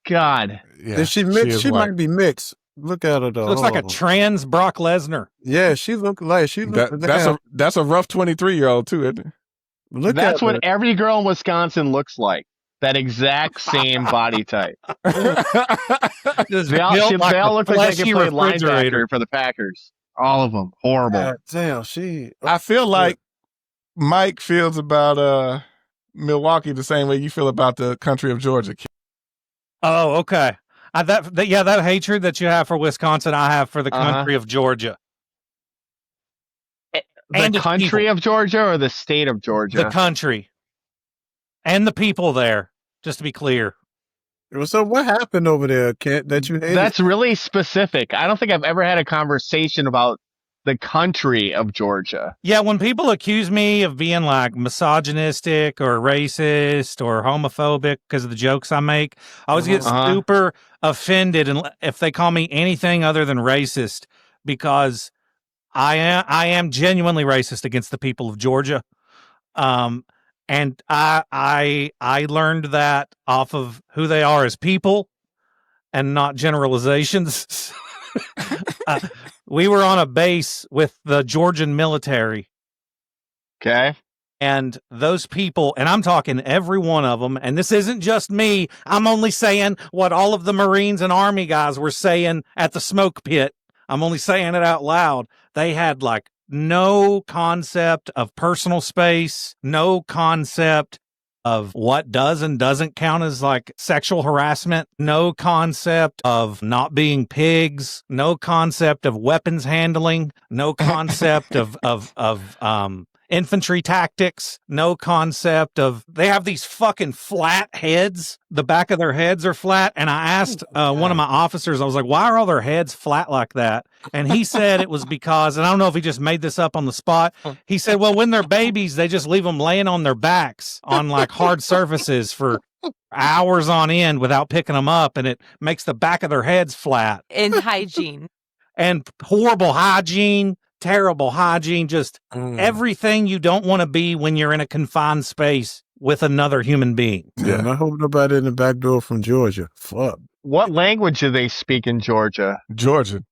God. Yeah, Is she mixed? She might be mixed. Look at her though. Looks like a trans Brock Lesnar. Yeah, she look like that's a rough 23-year-old too, isn't it? That's what every girl in Wisconsin looks like. That exact same body type. They all look like they can play linebacker for the Packers. All of them. Horrible. Damn, I feel like Mike feels about Milwaukee the same way you feel about the country of Georgia. Oh, okay. That hatred that you have for Wisconsin, I have for the country of Georgia. The country of Georgia or the state of Georgia? The country. And the people there, just to be clear. So what happened over there, Kent, that you hated? That's really specific. I don't think I've ever had a conversation about the country of Georgia. Yeah, when people accuse me of being like misogynistic or racist or homophobic because of the jokes I make, I always get super offended if they call me anything other than racist, because I am genuinely racist against the people of Georgia. And I learned that off of who they are as people and not generalizations. We were on a base with the Georgian military. Okay. And those people, and I'm talking every one of them, and this isn't just me. I'm only saying what all of the Marines and Army guys were saying at the smoke pit. I'm only saying it out loud. They had like no concept of personal space, no concept of what does and doesn't count as like sexual harassment, no concept of not being pigs, no concept of weapons handling, no concept of infantry tactics, no concept of, they have these fucking flat heads. The back of their heads are flat. And I asked one of my officers, I was like, why are all their heads flat like that? And he said it was because, and I don't know if he just made this up on the spot. He said, well, when they're babies, they just leave them laying on their backs on like hard surfaces for hours on end without picking them up. And it makes the back of their heads flat. And hygiene. And horrible hygiene. Terrible hygiene, just everything you don't want to be when you're in a confined space with another human being. Yeah, and I hope nobody in the back door from Georgia. Fuck. What language do they speak in Georgia? Georgian.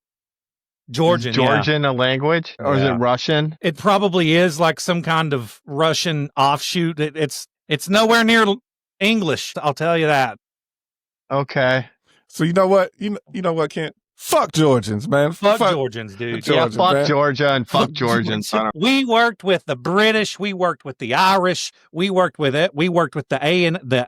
Georgian, a language? Or is it Russian? It probably is like some kind of Russian offshoot. It's nowhere near English, I'll tell you that. Okay. So you know what? You know what, Kent? Fuck Georgians, man. Fuck Georgians, dude. Fuck Georgia and fuck Georgians. We worked with the British. We worked with the Irish. We worked with it. We worked with the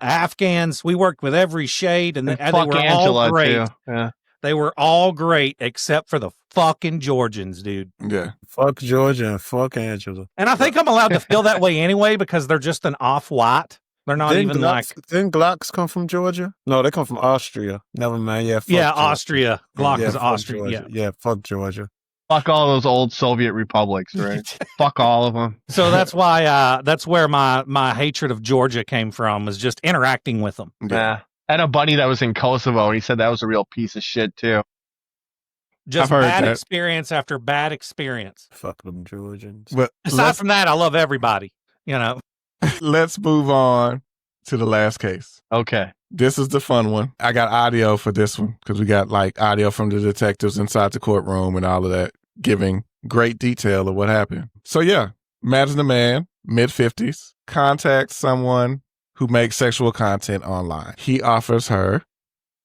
Afghans. We worked with every shade, and they were Angela all great. Too. Yeah. They were all great except for the fucking Georgians, dude. Yeah. Fuck Georgia and fuck Angela. And I think I'm allowed to feel that way anyway because they're just an off-white. They're not even like... Didn't Glocks come from Georgia? No, they come from Austria. Never mind. Yeah, fuck yeah, Georgia. Austria. Glock is Austria. Yeah, fuck Georgia. Fuck all those old Soviet republics, right? Fuck all of them. So that's why, that's where my hatred of Georgia came from, was just interacting with them. Yeah. I had a buddy that was in Kosovo, and he said that was a real piece of shit, too. Just bad experience after bad experience. Fuck them Georgians. But aside from that, I love everybody, you know. Let's move on to the last case. Okay. This is the fun one. I got audio for this one because we got like audio from the detectives inside the courtroom and all of that, giving great detail of what happened. So yeah, imagine a man, mid-50s, contacts someone who makes sexual content online. He offers her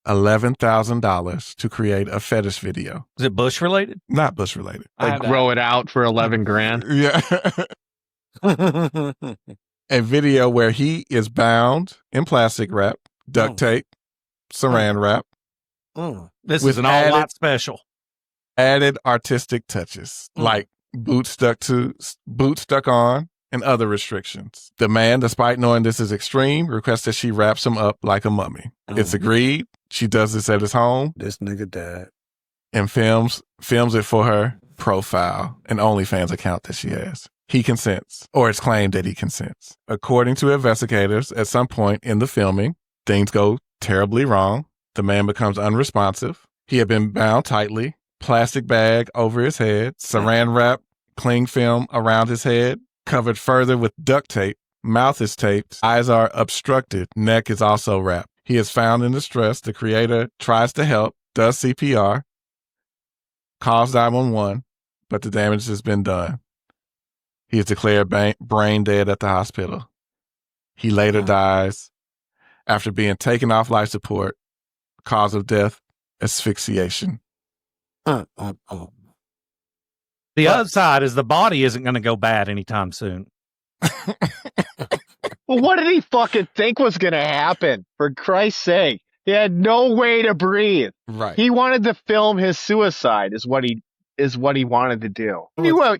$11,000 to create a fetish video. Is it Bush related? Not Bush related. Like grow it out for 11 grand. Yeah. A video where he is bound in plastic wrap, duct tape, saran wrap. This is an all-white special. Added artistic touches, like boots stuck on, and other restrictions. The man, despite knowing this is extreme, requests that she wraps him up like a mummy. It's agreed. She does this at his home. This nigga died. And films it for her profile and OnlyFans account that she has. He consents, or it's claimed that he consents. According to investigators, at some point in the filming, things go terribly wrong. The man becomes unresponsive. He had been bound tightly, plastic bag over his head, saran wrap, cling film around his head, covered further with duct tape. Mouth is taped, eyes are obstructed, neck is also wrapped. He is found in distress. The creator tries to help, does CPR, calls 911, but the damage has been done. He is declared brain dead at the hospital. He later dies after being taken off life support. Cause of death, asphyxiation. The other side is the body isn't going to go bad anytime soon. Well, what did he fucking think was going to happen? For Christ's sake. He had no way to breathe. Right. He wanted to film his suicide is what he wanted to do.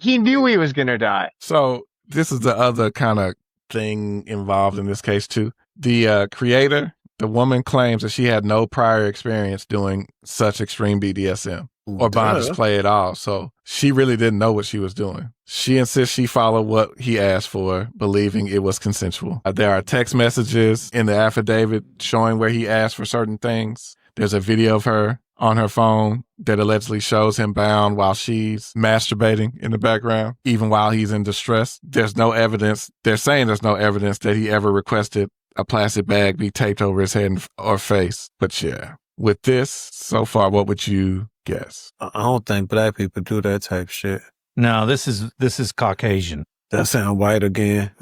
He knew he was going to die. So this is the other kind of thing involved in this case too. The creator, the woman, claims that she had no prior experience doing such extreme BDSM or bondage play at all. So she really didn't know what she was doing. She insists she followed what he asked for, believing it was consensual. There are text messages in the affidavit showing where he asked for certain things. There's a video of her on her phone that allegedly shows him bound while she's masturbating in the background, even while he's in distress. There's no evidence. They're saying there's no evidence that he ever requested a plastic bag be taped over his head or face. But yeah, with this so far, what would you guess? I don't think black people do that type shit. No, this is Caucasian. That sound white again.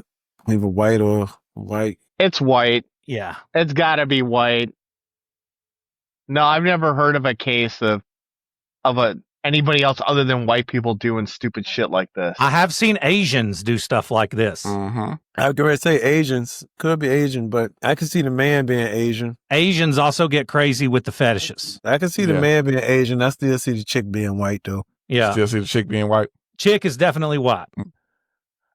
Either white or white. It's white. Yeah. It's got to be white. No, I've never heard of a case of anybody else other than white people doing stupid shit like this. I have seen Asians do stuff like this. Mm-hmm. I was going to say Asians. Could be Asian, but I can see the man being Asian. Asians also get crazy with the fetishes. I can see the man being Asian. I still see the chick being white, though. Yeah. Still see the chick being white? Chick is definitely white.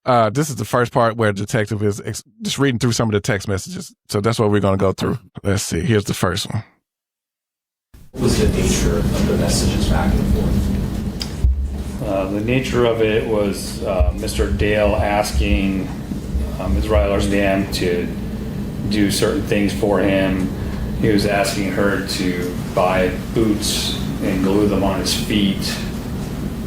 This is the first part where the detective is just reading through some of the text messages. So that's what we're going to go through. Let's see. Here's the first one. What was the nature of the messages back and forth? The nature of it was Mr. Dale asking Ms. Rylersdam to do certain things for him. He was asking her to buy boots and glue them on his feet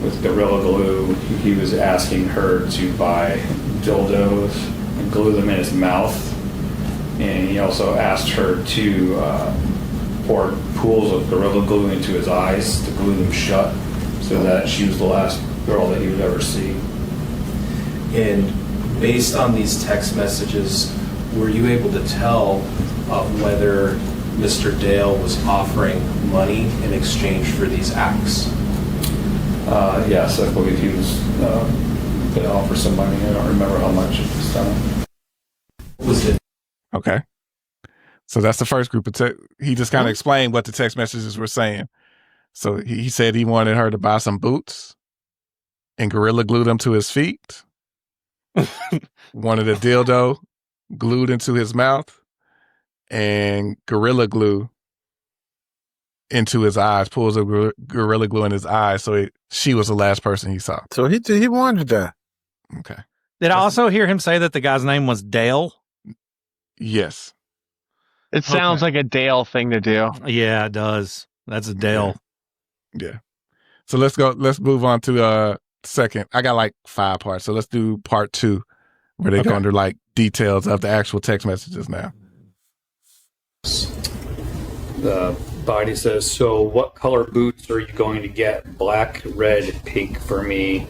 with Gorilla Glue. He was asking her to buy dildos and glue them in his mouth. And he also asked her to pour pools of Gorilla Glue into his eyes to glue them shut, so that she was the last girl that he would ever see. And based on these text messages, were you able to tell whether Mr. Dale was offering money in exchange for these acts? Yes, I believe he was going to offer some money. I don't remember how much at this time. Was it? Okay. So that's the first group of he just kind of explained what the text messages were saying. So he said he wanted her to buy some boots and Gorilla Glue them to his feet. Wanted a dildo glued into his mouth and Gorilla Glue into his eyes, pulls a Gorilla Glue in his eyes. So she was the last person he saw. So he wanted that. Okay. Did I also hear him say that the guy's name was Dale? Yes. It sounds like a Dale thing to do. Yeah, it does. That's a Dale. Yeah. So let's move on to second. I got like 5 parts. So let's do part 2 where they go under like details of the actual text messages now. The body says, "So what color boots are you going to get? Black, red, pink for me.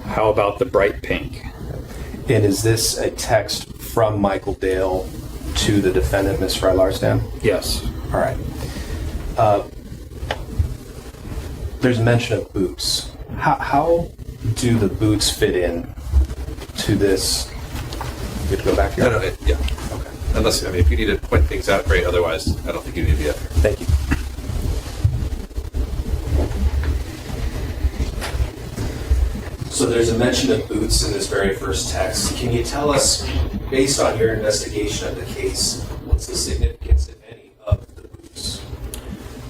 How about the bright pink?" And is this a text from Michael Dale to the defendant, Ms. Rylersdam? Yes. All right. There's mention of boots. How do the boots fit in to this? You have to go back here? No, yeah. Okay. Unless, if you need to point things out, great. Otherwise, I don't think you need to be up here. Thank you. So there's a mention of boots in this very first text. Can you tell us, based on your investigation of the case, what's the significance, if any, of the boots?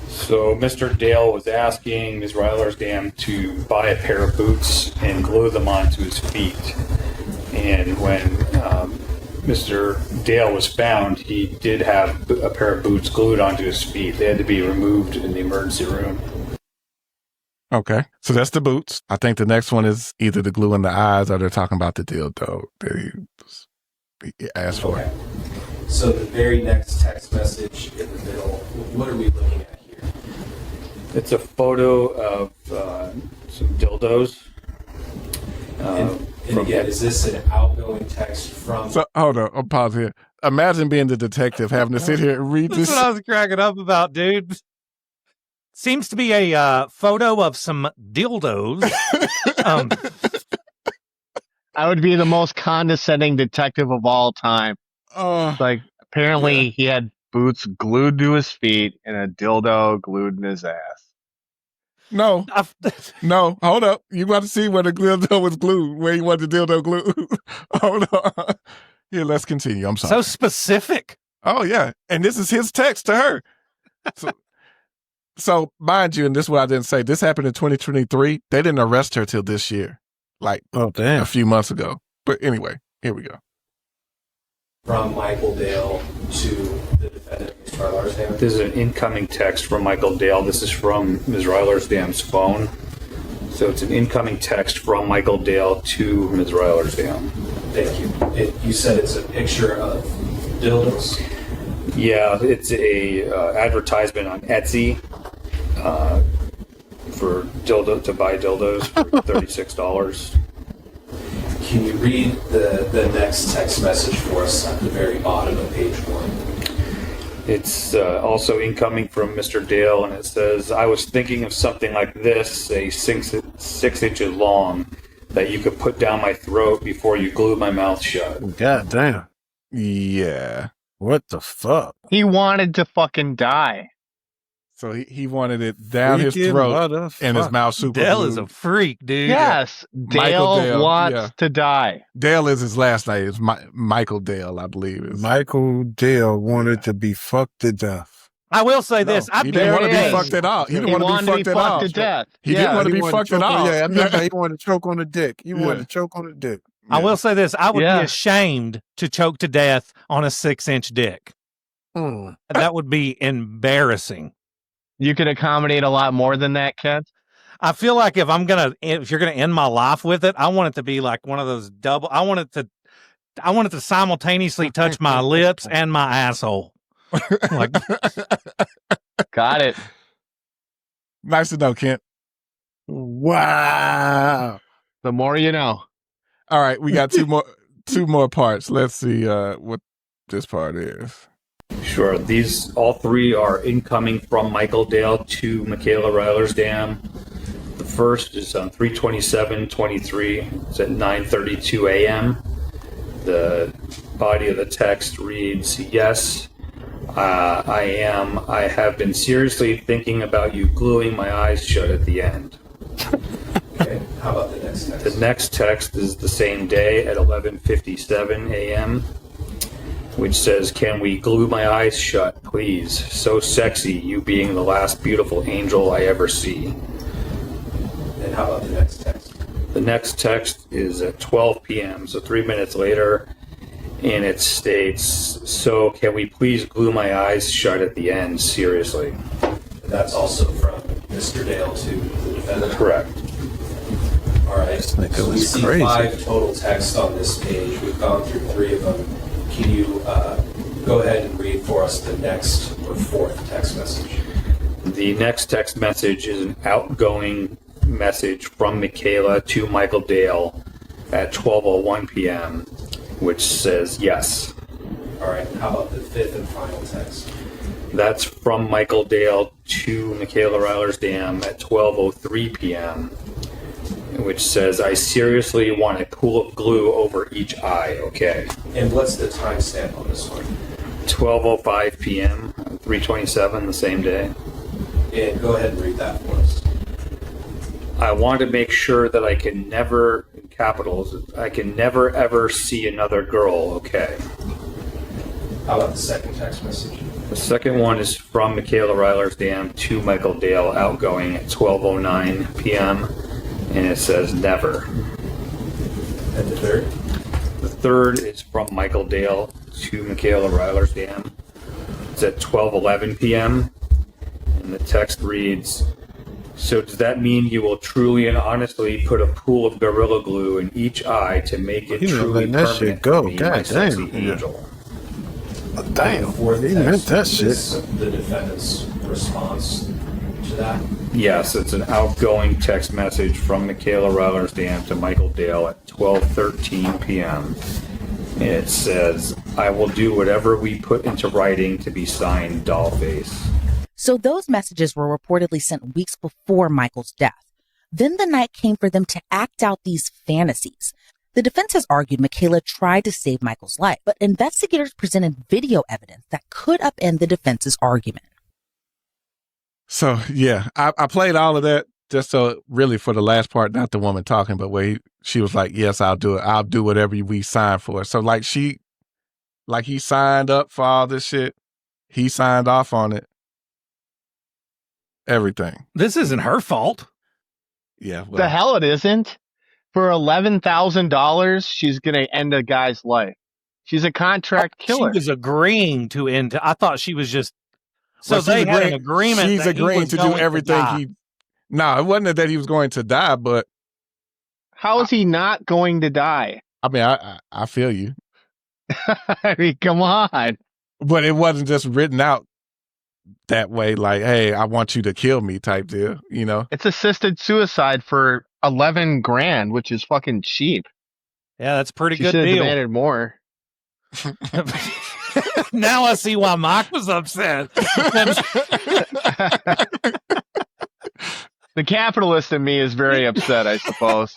So Mr. Dale was asking Ms. Rylersdam to buy a pair of boots and glue them onto his feet. And when Mr. Dale was found, he did have a pair of boots glued onto his feet. They had to be removed in the emergency room. Okay. So that's the boots. I think the next one is either the glue in the eyes or they're talking about the dildo that he asked for. Okay. So the very next text message in the middle, what are we looking at here? It's a photo of some dildos. And again, is this an outgoing text from... So hold on, I'll pause here. Imagine being the detective having to sit here and read this. That's what I was cracking up about, dude. Seems to be a photo of some dildos. I would be the most condescending detective of all time. Like, apparently he had boots glued to his feet and a dildo glued in his ass. No, no, hold up. You about to see where the dildo was glued, where you want the dildo glued. Hold on. Here, let's continue. I'm sorry. So specific. Oh, yeah. And this is his text to her. So mind you, and this is what I didn't say, this happened in 2023. They didn't arrest her till this year, like a few months ago. But anyway, here we go. From Michael Dale to the defendant, Ms. Rylersdam. This is an incoming text from Michael Dale. This is from Ms. Rylersdam's phone. So it's an incoming text from Michael Dale to Ms. Rylersdam. Thank you. You said it's a picture of dildos? Yeah, it's a advertisement on Etsy for to buy dildos for $36. Can you read the next text message for us at the very bottom of page 1? It's also incoming from Mr. Dale, and it says, I was thinking of something like this, a 6 inches long, that you could put down my throat before you glue my mouth shut. God damn. Yeah. What the fuck? He wanted to fucking die. So he wanted it down his throat and his mouth super Dale glued. is a freak, dude. Yes, Dale wants to die. Dale is his last name. It's Michael Dale, I believe. Michael Dale wanted to be fucked to death. I will say this. He didn't want to be fucked at all. He didn't want to be fucked at all. To death. He didn't want to be fucked at all. Yeah, I remember he wanted to choke on the dick. He wanted to choke on the dick. I will say this. I would be ashamed to choke to death on a 6-inch dick. That would be embarrassing. You could accommodate a lot more than that, Kent. I feel like if you're gonna end my life with it, I want it to be like one of those double. I want it to simultaneously touch my lips and my asshole. Like, got it. Nice to know, Kent. Wow. The more you know. All right, we got two more parts. Let's see what this part is. Sure. These all three are incoming from Michael Dale to Michaela Rylersdam. The first is on 3/27/23. It's at 9:32 a.m. The body of the text reads, "Yes, I have been seriously thinking about you gluing my eyes shut at the end." Okay. How about the next text? The next text is the same day at 11:57 a.m., which says, "Can we glue my eyes shut, please? So sexy, you being the last beautiful angel I ever see." And how about the next text? The next text is at 12 p.m., so 3 minutes later, and it states, "So can we please glue my eyes shut at the end, seriously?" And that's also from Mr. Dale to the defendant? Correct. All right. So we see 5 total texts on this page. We've gone through 3 of them. Can you go ahead and read for us the next or 4th text message? The next text message is an outgoing message from Michaela to Michael Dale at 12:01 p.m., which says yes. All right. How about the 5th and final text? That's from Michael Dale to Michaela Rylersdam at 12:03 p.m., which says, "I seriously want a pool of glue over each eye, okay?" And what's the timestamp on this one? 12:05 p.m., 3/27, the same day. And go ahead and read that for us. "I want to make sure that I can never, in capitals, I can never ever see another girl, okay?" How about the second text message? The second one is from Michaela Rylersdam to Michael Dale, outgoing at 12:09 p.m., and it says never. And the third? The third is from Michael Dale to Michaela Rylersdam. It's at 12:11 p.m., and the text reads, "So does that mean you will truly and honestly put a pool of Gorilla Glue in each eye to make it truly permanent for me, my sexy angel?" Damn, The 4th he text meant that shit. is the defendant's response to that. Yes, it's an outgoing text message from Michaela Rylersdam to Michael Dale at 12:13 p.m. And it says, "I will do whatever we put into writing to be signed Dollface." So those messages were reportedly sent weeks before Michael's death. Then the night came for them to act out these fantasies. The defense has argued Michaela tried to save Michael's life, but investigators presented video evidence that could upend the defense's argument. So, yeah, I played all of that just so really for the last part, not the woman talking, but where she was like, yes, I'll do it. I'll do whatever we sign for. So like he signed up for all this shit. He signed off on it. Everything. This isn't her fault. Yeah. Well, The hell it isn't. For $11,000, she's going to end a guy's life. She's a contract killer. She was agreeing to end. I thought she was just. So they had an agreement. She's agreeing to do everything No, it wasn't that he was going to die, but. How is he not going to die? I mean, I feel you. I mean, come on. But it wasn't just written out that way, like, hey, I want you to kill me type deal, you know? It's assisted suicide for $11,000, which is fucking cheap. Yeah, that's a pretty She good should have deal. demanded more. Now I see why Mike was upset. The capitalist in me is very upset, I suppose.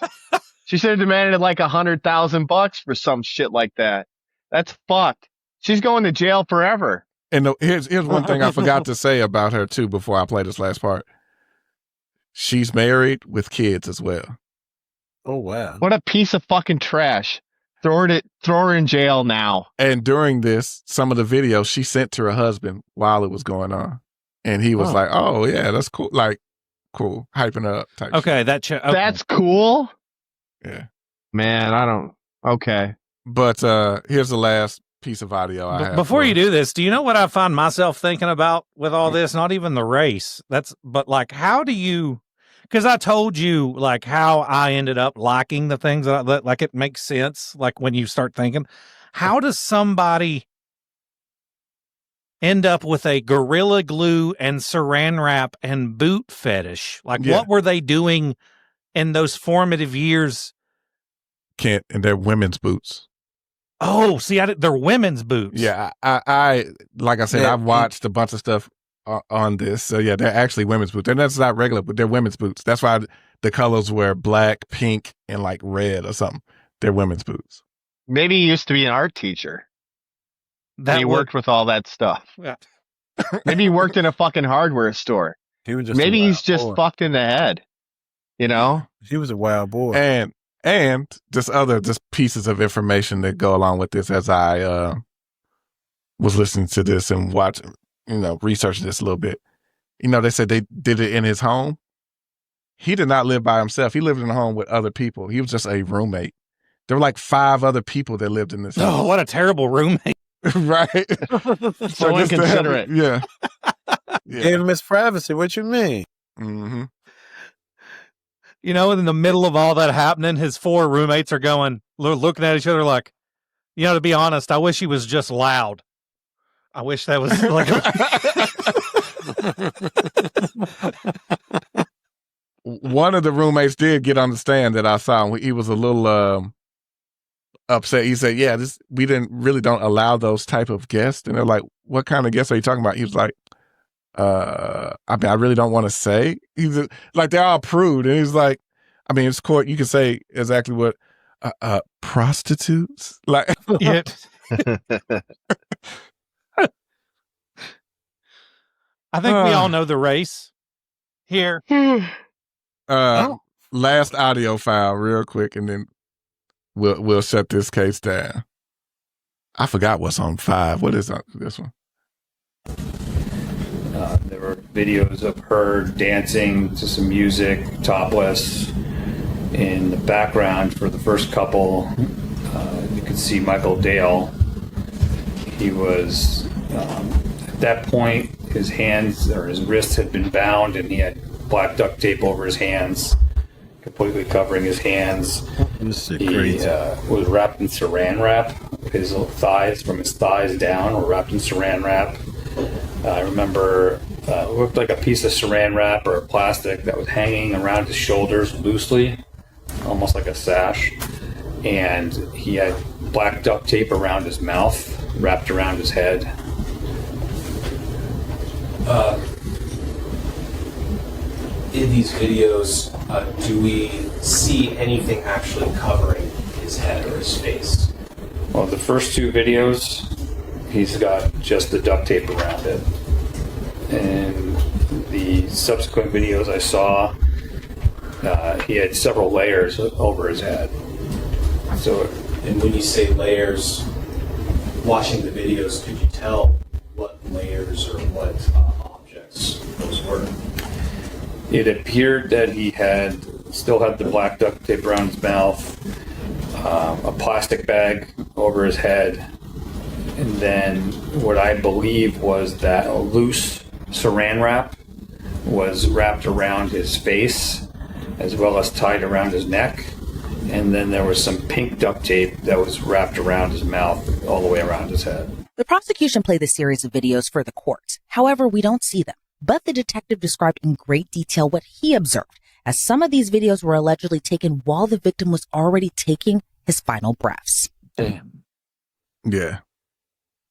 She should have demanded like $100,000 for some shit like that. That's fucked. She's going to jail forever. And here's one thing I forgot to say about her too before I play this last part. She's married with kids as well. Oh wow! What a piece of fucking trash. Throw her in jail now. And during this, some of the videos she sent to her husband while it was going on, and he was like, "Oh yeah, that's cool." Like, cool, hyping her up. Type Okay, shit. That's cool. Yeah, man, I don't. Okay, but here's the last piece of audio I have. Before you do this, do you know what I find myself thinking about with all this? Not even the race. But like, how do you? Because I told you like how I ended up liking the things that like it makes sense. Like when you start thinking, how does somebody end up with a Gorilla Glue and Saran Wrap and boot fetish? Like what were they doing in those formative years? And they're women's boots. Oh, see, they're women's boots. Yeah, I like I said, I've watched a bunch of stuff on this. So yeah, they're actually women's boots. And that's not regular, but they're women's boots. That's why the colors were black, pink, and like red or something. They're women's boots. Maybe he used to be an art teacher. He worked with all that stuff. Yeah. Maybe he worked in a fucking hardware store. Maybe he's just fucked in the head. You know? He was a wild boy. And just pieces of information that go along with this as I was listening to this and watching, researching this a little bit. They said they did it in his home. He did not live by himself. He lived in a home with other people. He was just a roommate. There were like 5 other people that lived in this house. Oh, what a terrible roommate. Right? So inconsiderate. Yeah. Gave him his privacy. What you mean? Mm-hmm. In the middle of all that happening, his 4 roommates are looking at each other like, to be honest, I wish he was just loud. I wish that was like One of the roommates did get on the stand that I saw. He was a little upset. He said, yeah, we don't allow those type of guests. And they're like, what kind of guests are you talking about? He was like, I really don't want to say. He's like, they're all prude. And he's like, it's court. You can say exactly what, prostitutes. Like, yeah. I think we all know the race here. Last audio file real quick, and then we'll shut this case down. I forgot what's on 5. What is this one? There were videos of her dancing to some music, topless. In the background for the first couple, you could see Michael Dale. He was, at that point, his hands or his wrists had been bound and he had black duct tape over his hands, completely covering his hands. He was wrapped in saran wrap. His thighs, from his thighs down, were wrapped in saran wrap. I remember it looked like a piece of saran wrap or plastic that was hanging around his shoulders loosely, almost like a sash. And he had black duct tape around his mouth, wrapped around his head. In these videos, do we see anything actually covering his head or his face? Well, the first two videos, he's got just the duct tape around it. And the subsequent videos I saw, he had several layers over his head. So, and when you say layers, watching the videos, could you tell what layers or what objects those were? it appeared that he still had the black duct tape around his mouth, a plastic bag over his head, and then what I believe was that a loose saran wrap was wrapped around his face as well as tied around his neck. And then there was some pink duct tape that was wrapped around his mouth all the way around his head. The prosecution played the series of videos for the court. However, we don't see them. But the detective described in great detail what he observed, as some of these videos were allegedly taken while the victim was already taking his final breaths. Damn. Yeah.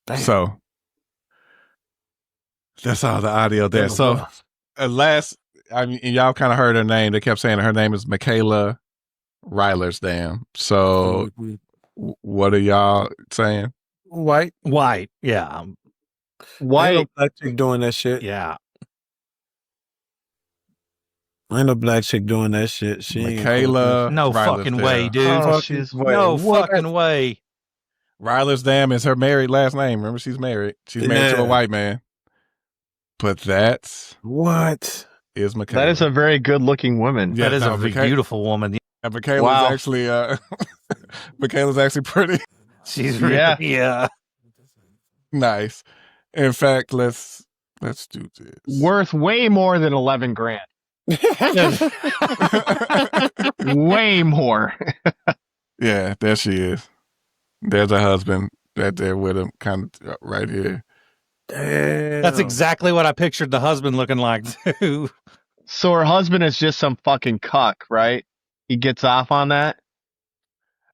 Damn. So that's all the audio there. So at last, I mean, y'all kind of heard her name. They kept saying her name is Michaela Rylersdam. So what are y'all saying? White. Yeah. White. Ain't no black chick doing that shit. Yeah. Ain't no black chick doing that shit. She Michaela. No fucking way, dude. Oh, No fucking way. Rylersdam is her married last name. Remember, she's married. She's married to a white man. But that's what is Michaela. That is a very good-looking woman. Yeah, that is a beautiful woman. And Michaela's actually, Michaela's actually pretty. She's really, yeah. Nice. In fact, let's do this. Worth way more than $11,000. Way more. Yeah, there she is. There's her husband right there with him, kind of right here. Damn. That's exactly what I pictured the husband looking like, too. So her husband is just some fucking cuck, right? He gets off on that?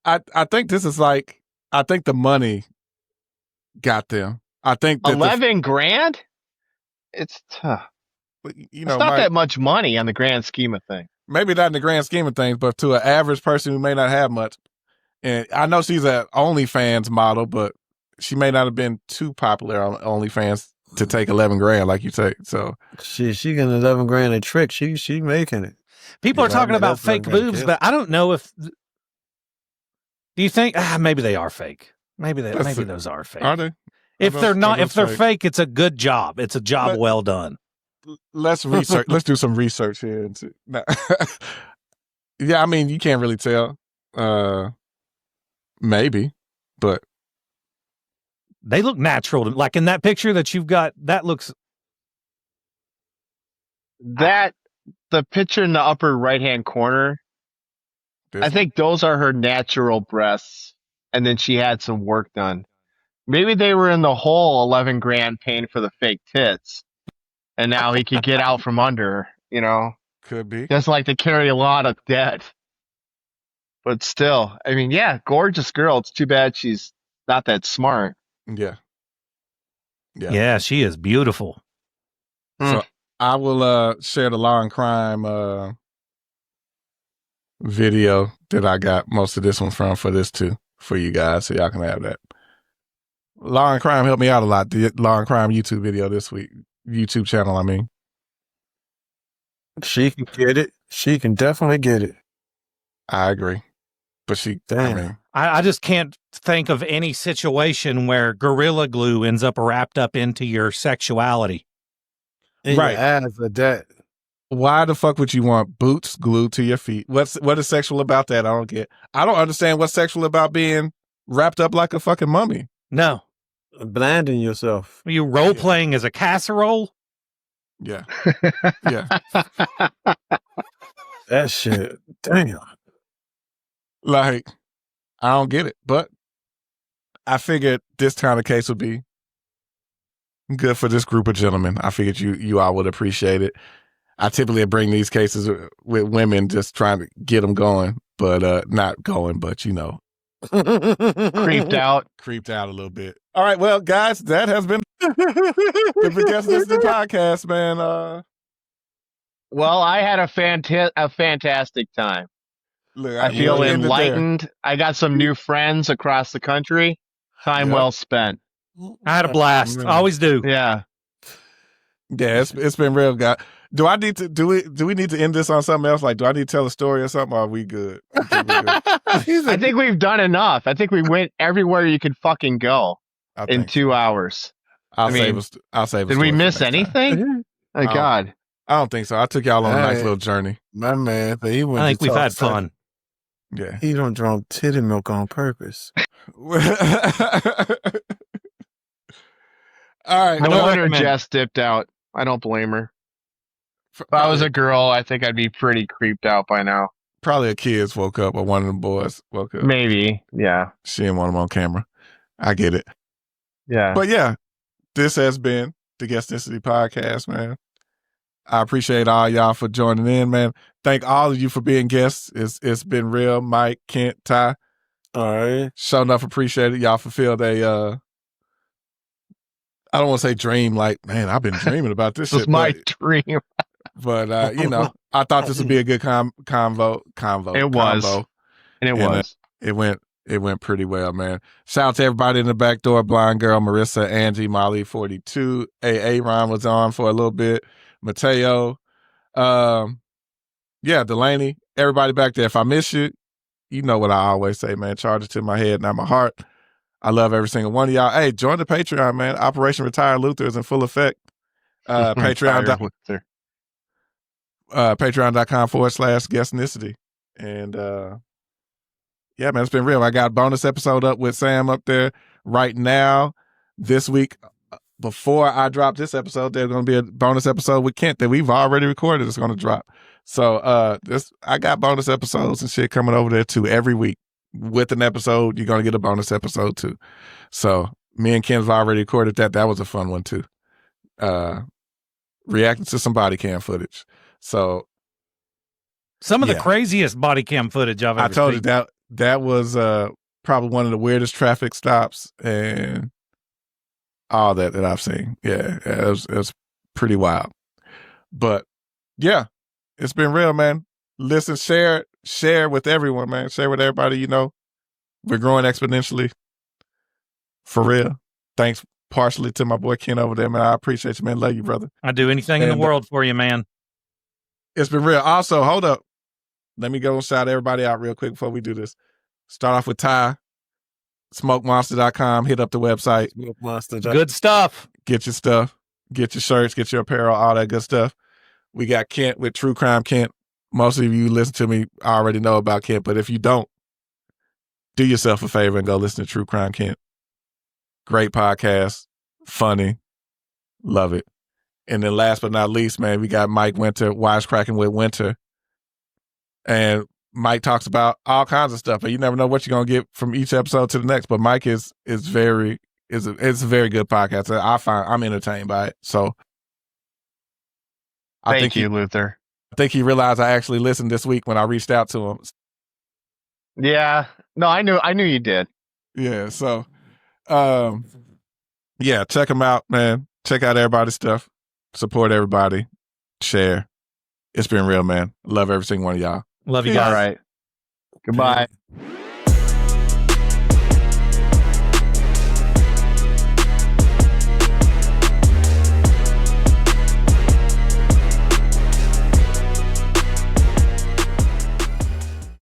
I think this is like, I think the money got them. I think that $11,000? It's tough. You know, it's not that much money on the grand scheme of things. Maybe not in the grand scheme of things, but to an average person who may not have much. And I know she's an OnlyFans model, but she may not have been too popular on OnlyFans to take $11,000, like you say. So she getting $11,000 a trick. She making it. People are talking about fake boobs, but I don't know if. Do you think maybe they are fake? Maybe those are fake. Are they? If they're not, if they're fake, it's a good job. It's a job well done. Let's research. Let's do some research here. Yeah, I mean, you can't really tell. Maybe, but they look natural. Like in that picture that you've got, that looks. The picture in the upper right-hand corner, I think those are her natural breasts, and then she had some work done. Maybe they were in the hole $11,000 paying for the fake tits, and now he could get out from under, you know? Could be. Doesn't like to carry a lot of debt. But still, I mean, yeah, gorgeous girl. It's too bad she's not that smart. Yeah. Yeah, she is beautiful. So I will share the Law and Crime video that I got most of this one from for this too, for you guys, so y'all can have that. Law and Crime helped me out a lot. The Law and Crime YouTube video this week. YouTube channel, I mean. She can get it. She can definitely get it. I agree. But I just can't think of any situation where Gorilla Glue ends up wrapped up into your sexuality. Right. As a debt. Why the fuck would you want boots glued to your feet? What is sexual about that? I don't get. I don't understand what's sexual about being wrapped up like a fucking mummy. No. Blanding yourself. Are you role playing as a casserole? Yeah. Yeah. That shit. Damn. Like, I don't get it. But I figured this kind of case would be good for this group of gentlemen. I figured you all would appreciate it. I typically bring these cases with women just trying to get them going, but not going, but you know. Creeped out a little bit. All right, well, guys, that has been the Guessnicity Podcast, man. Well, I had a fantastic time. Look, I feel we'll end it there. enlightened. I got some new friends across the country. Time well spent. I had a blast. Always do. Yeah. Yeah, it's been real, guy. Do I need to do we need to end this on something else? Like, do I need to tell a story or something? Or are we good? I think we've done enough. I think we went everywhere you could fucking go in 2 hours. I'll save a Did we miss anything? My God. I don't think so. I took y'all on a nice little journey. My man, but he went I think to we've talk had sex. fun. Yeah. He don't drink titty milk on purpose. All right. No don't wonder recommend. Jess dipped out. I don't blame her. If I was a girl, I think I'd be pretty creeped out by now. Probably a kid's woke up or one of them boys woke up. Maybe. Yeah. She didn't want them on camera. I get it. Yeah. But yeah, this has been the Guessnicity Podcast, man. I appreciate all y'all for joining in, man. Thank all of you for being guests. It's been real. Mike, Kent, Ty. All right. Sure enough appreciate it. Y'all fulfilled a I don't want to say dream, like, man, I've been dreaming about this This shit. was my dream. But I thought this would be a good convo. It was. And it was. It went pretty well, man. Shout out to everybody in the back door. Blind Girl, Marissa, Angie, Molly, 42. Ron was on for a little bit. Mateo. Delaney. Everybody back there. If I miss you, you know what I always say, man. Charge it to my head, not my heart. I love every single one of y'all. Hey, join the Patreon, man. Operation Retire Luther is in full effect. Patreon.com/Guessnicity. And yeah, man, it's been real. I got a bonus episode up with Sam up there right now. This week, before I drop this episode, there's going to be a bonus episode with Kent that we've already recorded. It's going to drop. So I got bonus episodes and shit coming over there too every week. With an episode, you're going to get a bonus episode too. So me and Ken's already recorded that. That was a fun one too. Reacting to some body cam footage. So some of the craziest body cam footage I've ever seen. I told you that was probably one of the weirdest traffic stops and all that I've seen. Yeah, it was pretty wild. But yeah, it's been real, man. Listen, share with everyone, man. Share with everybody you know. We're growing exponentially. For real. Thanks partially to my boy Ken over there, man. I appreciate you, man. Love you, brother. I'd do anything in the world for you, man. It's been real. Also, hold up. Let me go and shout everybody out real quick before we do this. Start off with Ty. SmokeMonster.com. Hit up the website. Good stuff. Get your stuff. Get your shirts. Get your apparel. All that good stuff. We got Kent with True Crime Kent. Most of you listen to me already know about Kent, but if you don't, do yourself a favor and go listen to True Crime Kent. Great podcast. Funny. Love it. And then last but not least, man, we got Mike Winter, Wisecracking with Winter. And Mike talks about all kinds of stuff, and you never know what you're going to get from each episode to the next. But Mike it's a very good podcast. I'm entertained by it. So Thank you, Luther. I think he realized I actually listened this week when I reached out to him. Yeah. No, I knew you did. Yeah. So, yeah, check him out, man. Check out everybody's stuff. Support everybody. Share. It's been real, man. Love every single one of y'all. Love you guys. All right. Goodbye.